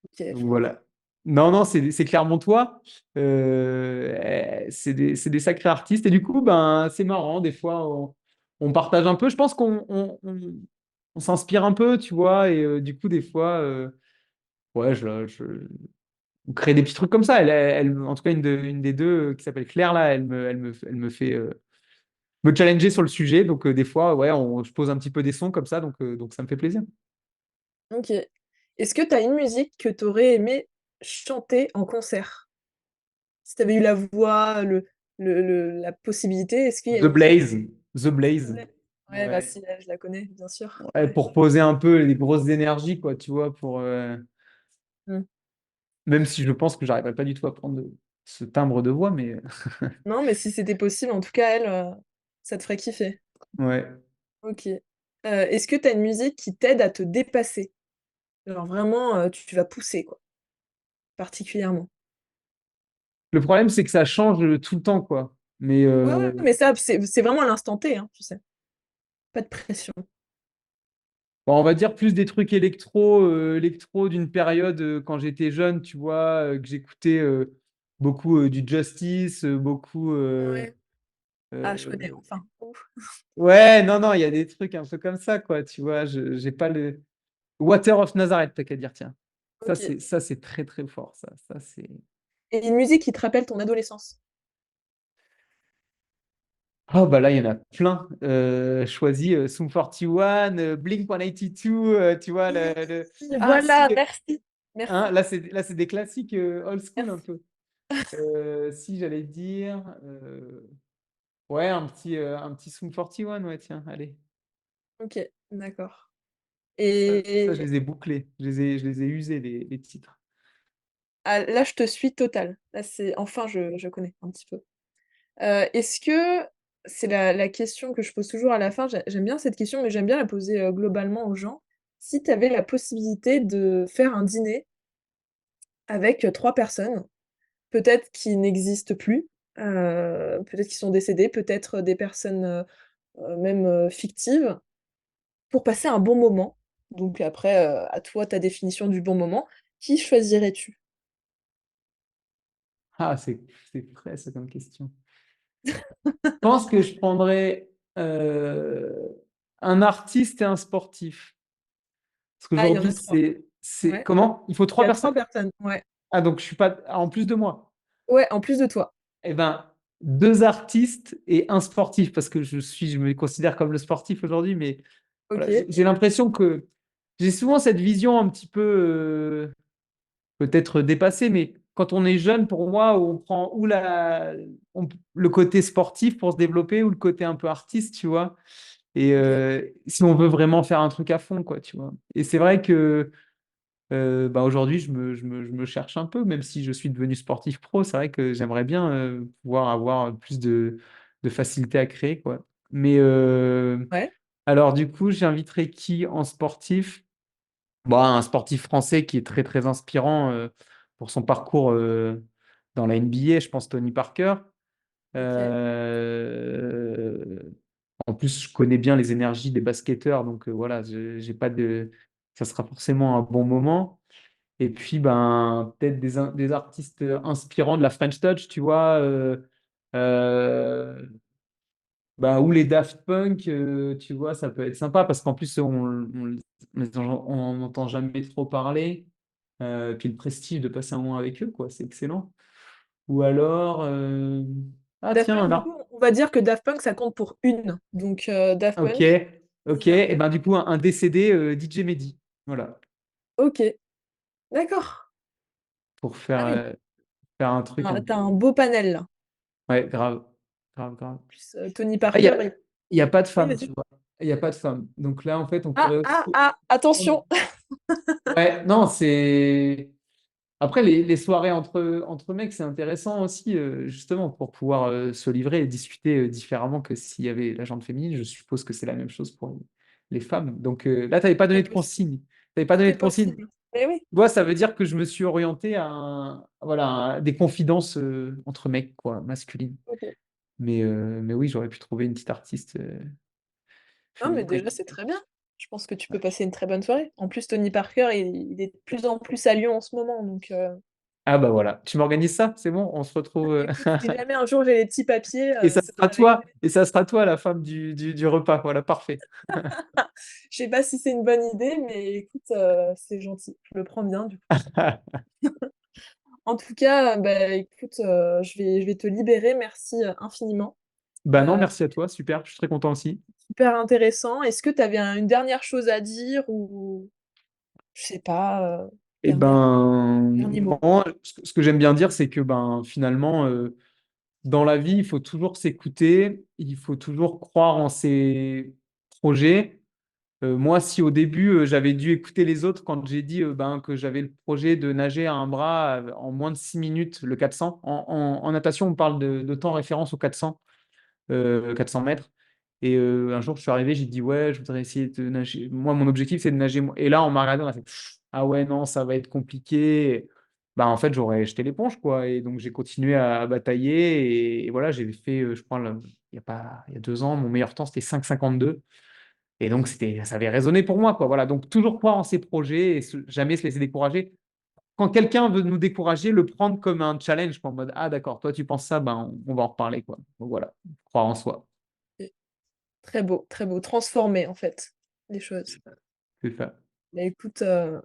Speaker 1: OK, je
Speaker 2: Donc
Speaker 1: connais.
Speaker 2: voilà. Non, non, c'est Clermontois. C'est des sacrés artistes. Et du coup, ben, c'est marrant. Des fois, on partage un peu. Je pense on s'inspire un peu, tu vois. Et du coup, des fois, ouais, on crée des petits trucs comme ça. En tout cas, une des deux qui s'appelle Claire, là, elle me fait me challenger sur le sujet. Donc, des fois, ouais, je pose un petit peu des sons comme ça. Donc ça me fait plaisir.
Speaker 1: OK. Est-ce que tu as une musique que tu aurais aimé chanter en concert? Si tu avais eu la voix, la possibilité, est-ce qu'il y a
Speaker 2: The
Speaker 1: une musique?
Speaker 2: Blaze. The Blaze.
Speaker 1: Ouais, bah,
Speaker 2: Ouais.
Speaker 1: si, je la connais, bien sûr.
Speaker 2: Ouais,
Speaker 1: Ouais.
Speaker 2: pour poser un peu les grosses énergies, quoi, tu vois,
Speaker 1: Mmh.
Speaker 2: même si je pense que j'arriverai pas du tout à prendre ce timbre de voix, mais
Speaker 1: Non, mais si c'était possible, en tout cas, elle, ça te ferait kiffer.
Speaker 2: ouais.
Speaker 1: OK. Est-ce que tu as une musique qui t'aide à te dépasser? Genre vraiment, tu vas pousser quoi, particulièrement?
Speaker 2: Le problème, c'est que ça change tout le temps, quoi. Mais
Speaker 1: Ouais, ouais, mais ça, c'est vraiment à l'instant T, hein, tu sais? Pas de pression.
Speaker 2: bon, on va dire plus des trucs électro d'une période quand j'étais jeune, tu vois, que j'écoutais beaucoup du Justice, beaucoup.
Speaker 1: Ouais. Ah, je connais,
Speaker 2: Euh,
Speaker 1: enfin, ouf.
Speaker 2: Ouais, non, non, il y a des trucs un peu comme ça, quoi, tu vois. J'ai pas le. Water of Nazareth, t'as qu'à dire, tiens.
Speaker 1: OK.
Speaker 2: Ça, c'est très, très fort, ça. Ça, c'est.
Speaker 1: Et une musique qui te rappelle ton adolescence?
Speaker 2: Oh, bah là, il y en a plein. Choisi Sum 41, Blink-182, tu vois.
Speaker 1: Oui,
Speaker 2: Ah, si,
Speaker 1: voilà, merci.
Speaker 2: hein,
Speaker 1: Merci,
Speaker 2: là, c'est des classiques old school un
Speaker 1: merci.
Speaker 2: peu. Si j'allais dire, ouais, un petit Sum 41, ouais, tiens, allez.
Speaker 1: OK, d'accord.
Speaker 2: Ça, je
Speaker 1: Et
Speaker 2: les ai bouclés, je les ai usés, les titres.
Speaker 1: ah, là, je te suis total. Là, c'est enfin, je connais un petit peu. Est-ce que c'est la question que je pose toujours à la fin, j'aime bien cette question, mais j'aime bien la poser, globalement aux gens. Si tu avais la possibilité de faire un dîner avec, 3 personnes, peut-être qui n'existent plus, peut-être qui sont décédées, peut-être des personnes, même, fictives, pour passer un bon moment, donc après, à toi ta définition du bon moment, qui choisirais-tu?
Speaker 2: Ah, c'est frais, ça, comme question. Je pense que je prendrais un artiste et un sportif. Parce
Speaker 1: Ah, il y en a
Speaker 2: qu'aujourd'hui,
Speaker 1: 3.
Speaker 2: c'est.
Speaker 1: Ouais.
Speaker 2: Comment? Il faut
Speaker 1: Il y
Speaker 2: trois
Speaker 1: a 3
Speaker 2: personnes?
Speaker 1: personnes, ouais.
Speaker 2: Ah, donc je suis pas. Ah, en plus de moi.
Speaker 1: Ouais, en plus de toi.
Speaker 2: Eh ben, deux artistes et un sportif, parce que je me considère comme le sportif aujourd'hui, mais voilà,
Speaker 1: OK.
Speaker 2: j'ai l'impression que j'ai souvent cette vision un petit peu peut-être dépassée, mais quand on est jeune, pour moi, on prend le côté sportif pour se développer ou le côté un peu artiste, tu vois. Et
Speaker 1: OK.
Speaker 2: si on veut vraiment faire un truc à fond, quoi, tu vois. Et c'est vrai que bah, aujourd'hui, je me cherche un peu, même si je suis devenu sportif pro. C'est vrai que j'aimerais bien pouvoir avoir plus de facilité à créer, quoi. Mais
Speaker 1: Ouais,
Speaker 2: alors, du coup, j'inviterais qui en sportif? Bah, un sportif français qui est très, très inspirant pour son parcours dans la NBA, je pense Tony Parker.
Speaker 1: OK.
Speaker 2: Euh, En plus, je connais bien les énergies des basketteurs, donc voilà, j'ai pas de. Ça sera forcément un bon moment. Et puis, ben, peut-être des artistes inspirants de la French Touch, tu vois, euh, bah, ou les Daft Punk, tu vois, ça peut être sympa parce qu'en plus, on n'en entend jamais trop parler. Puis le prestige de passer un moment avec eux, quoi, c'est excellent. Ou alors, ah
Speaker 1: Daft
Speaker 2: tiens,
Speaker 1: Punk, du coup, on va dire que Daft Punk, ça compte pour une. Donc, Daft
Speaker 2: ok,
Speaker 1: Punk,
Speaker 2: ok,
Speaker 1: ça
Speaker 2: et
Speaker 1: fait
Speaker 2: ben du coup, un décédé, DJ Mehdi, voilà,
Speaker 1: OK, d'accord.
Speaker 2: pour
Speaker 1: Ah oui,
Speaker 2: faire un truc un
Speaker 1: tu
Speaker 2: peu.
Speaker 1: un beau panel là.
Speaker 2: Ouais, grave, grave, grave.
Speaker 1: Plus, Tony
Speaker 2: Ah,
Speaker 1: Parker,
Speaker 2: il y a pas de
Speaker 1: oui,
Speaker 2: femme, tu
Speaker 1: vas-y.
Speaker 2: vois. Il n'y a pas de femme. Donc là, en fait, on
Speaker 1: Ah,
Speaker 2: pourrait
Speaker 1: ah,
Speaker 2: aussi.
Speaker 1: ah, attention!
Speaker 2: Ouais, non, c'est. Après, les soirées entre mecs, c'est intéressant aussi, justement, pour pouvoir se livrer et discuter différemment que s'il y avait la gente féminine. Je suppose que c'est la même chose pour les femmes. Donc là, tu n'avais pas donné
Speaker 1: C'est
Speaker 2: de
Speaker 1: possible.
Speaker 2: consigne. Tu n'avais pas donné
Speaker 1: C'est
Speaker 2: de consigne.
Speaker 1: possible. Eh oui.
Speaker 2: Moi, ça veut dire que je me suis orienté à, voilà, à des confidences entre mecs, quoi, masculines.
Speaker 1: OK.
Speaker 2: Mais oui, j'aurais pu trouver une petite artiste
Speaker 1: Non, mais
Speaker 2: féminine.
Speaker 1: déjà, c'est très bien. Je pense que tu peux passer une très bonne soirée. En plus, Tony Parker, il est de plus en plus à Lyon en ce moment, donc
Speaker 2: Ah bah voilà, tu m'organises ça, c'est bon, on se retrouve.
Speaker 1: écoute, si jamais un jour j'ai les petits papiers,
Speaker 2: Et ça
Speaker 1: ce
Speaker 2: sera
Speaker 1: sera avec
Speaker 2: toi, et ça sera toi la femme du repas. Voilà, parfait.
Speaker 1: je sais pas si c'est une bonne idée, mais écoute, c'est gentil. Je le prends bien, du coup. En tout cas, bah, écoute, je vais te libérer. Merci, infiniment.
Speaker 2: Bah non,
Speaker 1: Heu,
Speaker 2: merci à toi, super, je suis très content aussi.
Speaker 1: Super intéressant. Est-ce que tu avais une dernière chose à dire ou je sais pas,
Speaker 2: Et
Speaker 1: dernier mot?
Speaker 2: moi, ce que j'aime bien dire, c'est que finalement, dans la vie, il faut toujours s'écouter, il faut toujours croire en ses projets. Moi, si au début, j'avais dû écouter les autres quand j'ai dit que j'avais le projet de nager à un bras en moins de 6 minutes, le 400. En natation, on parle de temps référence au 400 mètres. Et un jour, je suis arrivé, j'ai dit, ouais, je voudrais essayer de nager. Moi, mon objectif, c'est de nager. Et là, on m'a regardé, on a fait, ah ouais, non, ça va être compliqué. Bah, en fait, j'aurais jeté l'éponge, quoi. Et donc, j'ai continué à batailler. Et voilà, j'ai fait, je crois, il y a pas, il y a 2 ans, mon meilleur temps, c'était 5,52. Et donc, ça avait résonné pour moi, quoi. Voilà. Donc, toujours croire en ses projets et jamais se laisser décourager. Quand quelqu'un veut nous décourager, le prendre comme un challenge, quoi, en mode, ah, d'accord, toi, tu penses ça, ben, on va en reparler, quoi. Donc, voilà, croire en soi.
Speaker 1: Et très beau, transformer, en fait, les choses.
Speaker 2: C'est ça.
Speaker 1: Bah, écoute, sur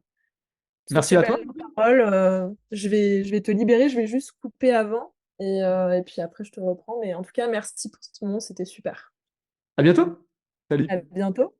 Speaker 2: Merci
Speaker 1: ces
Speaker 2: à toi.
Speaker 1: belles paroles, je vais te libérer, je vais juste couper avant et puis après je te reprends. Mais en tout cas, merci pour ce moment, c'était super.
Speaker 2: À bientôt. Salut.
Speaker 1: À bientôt.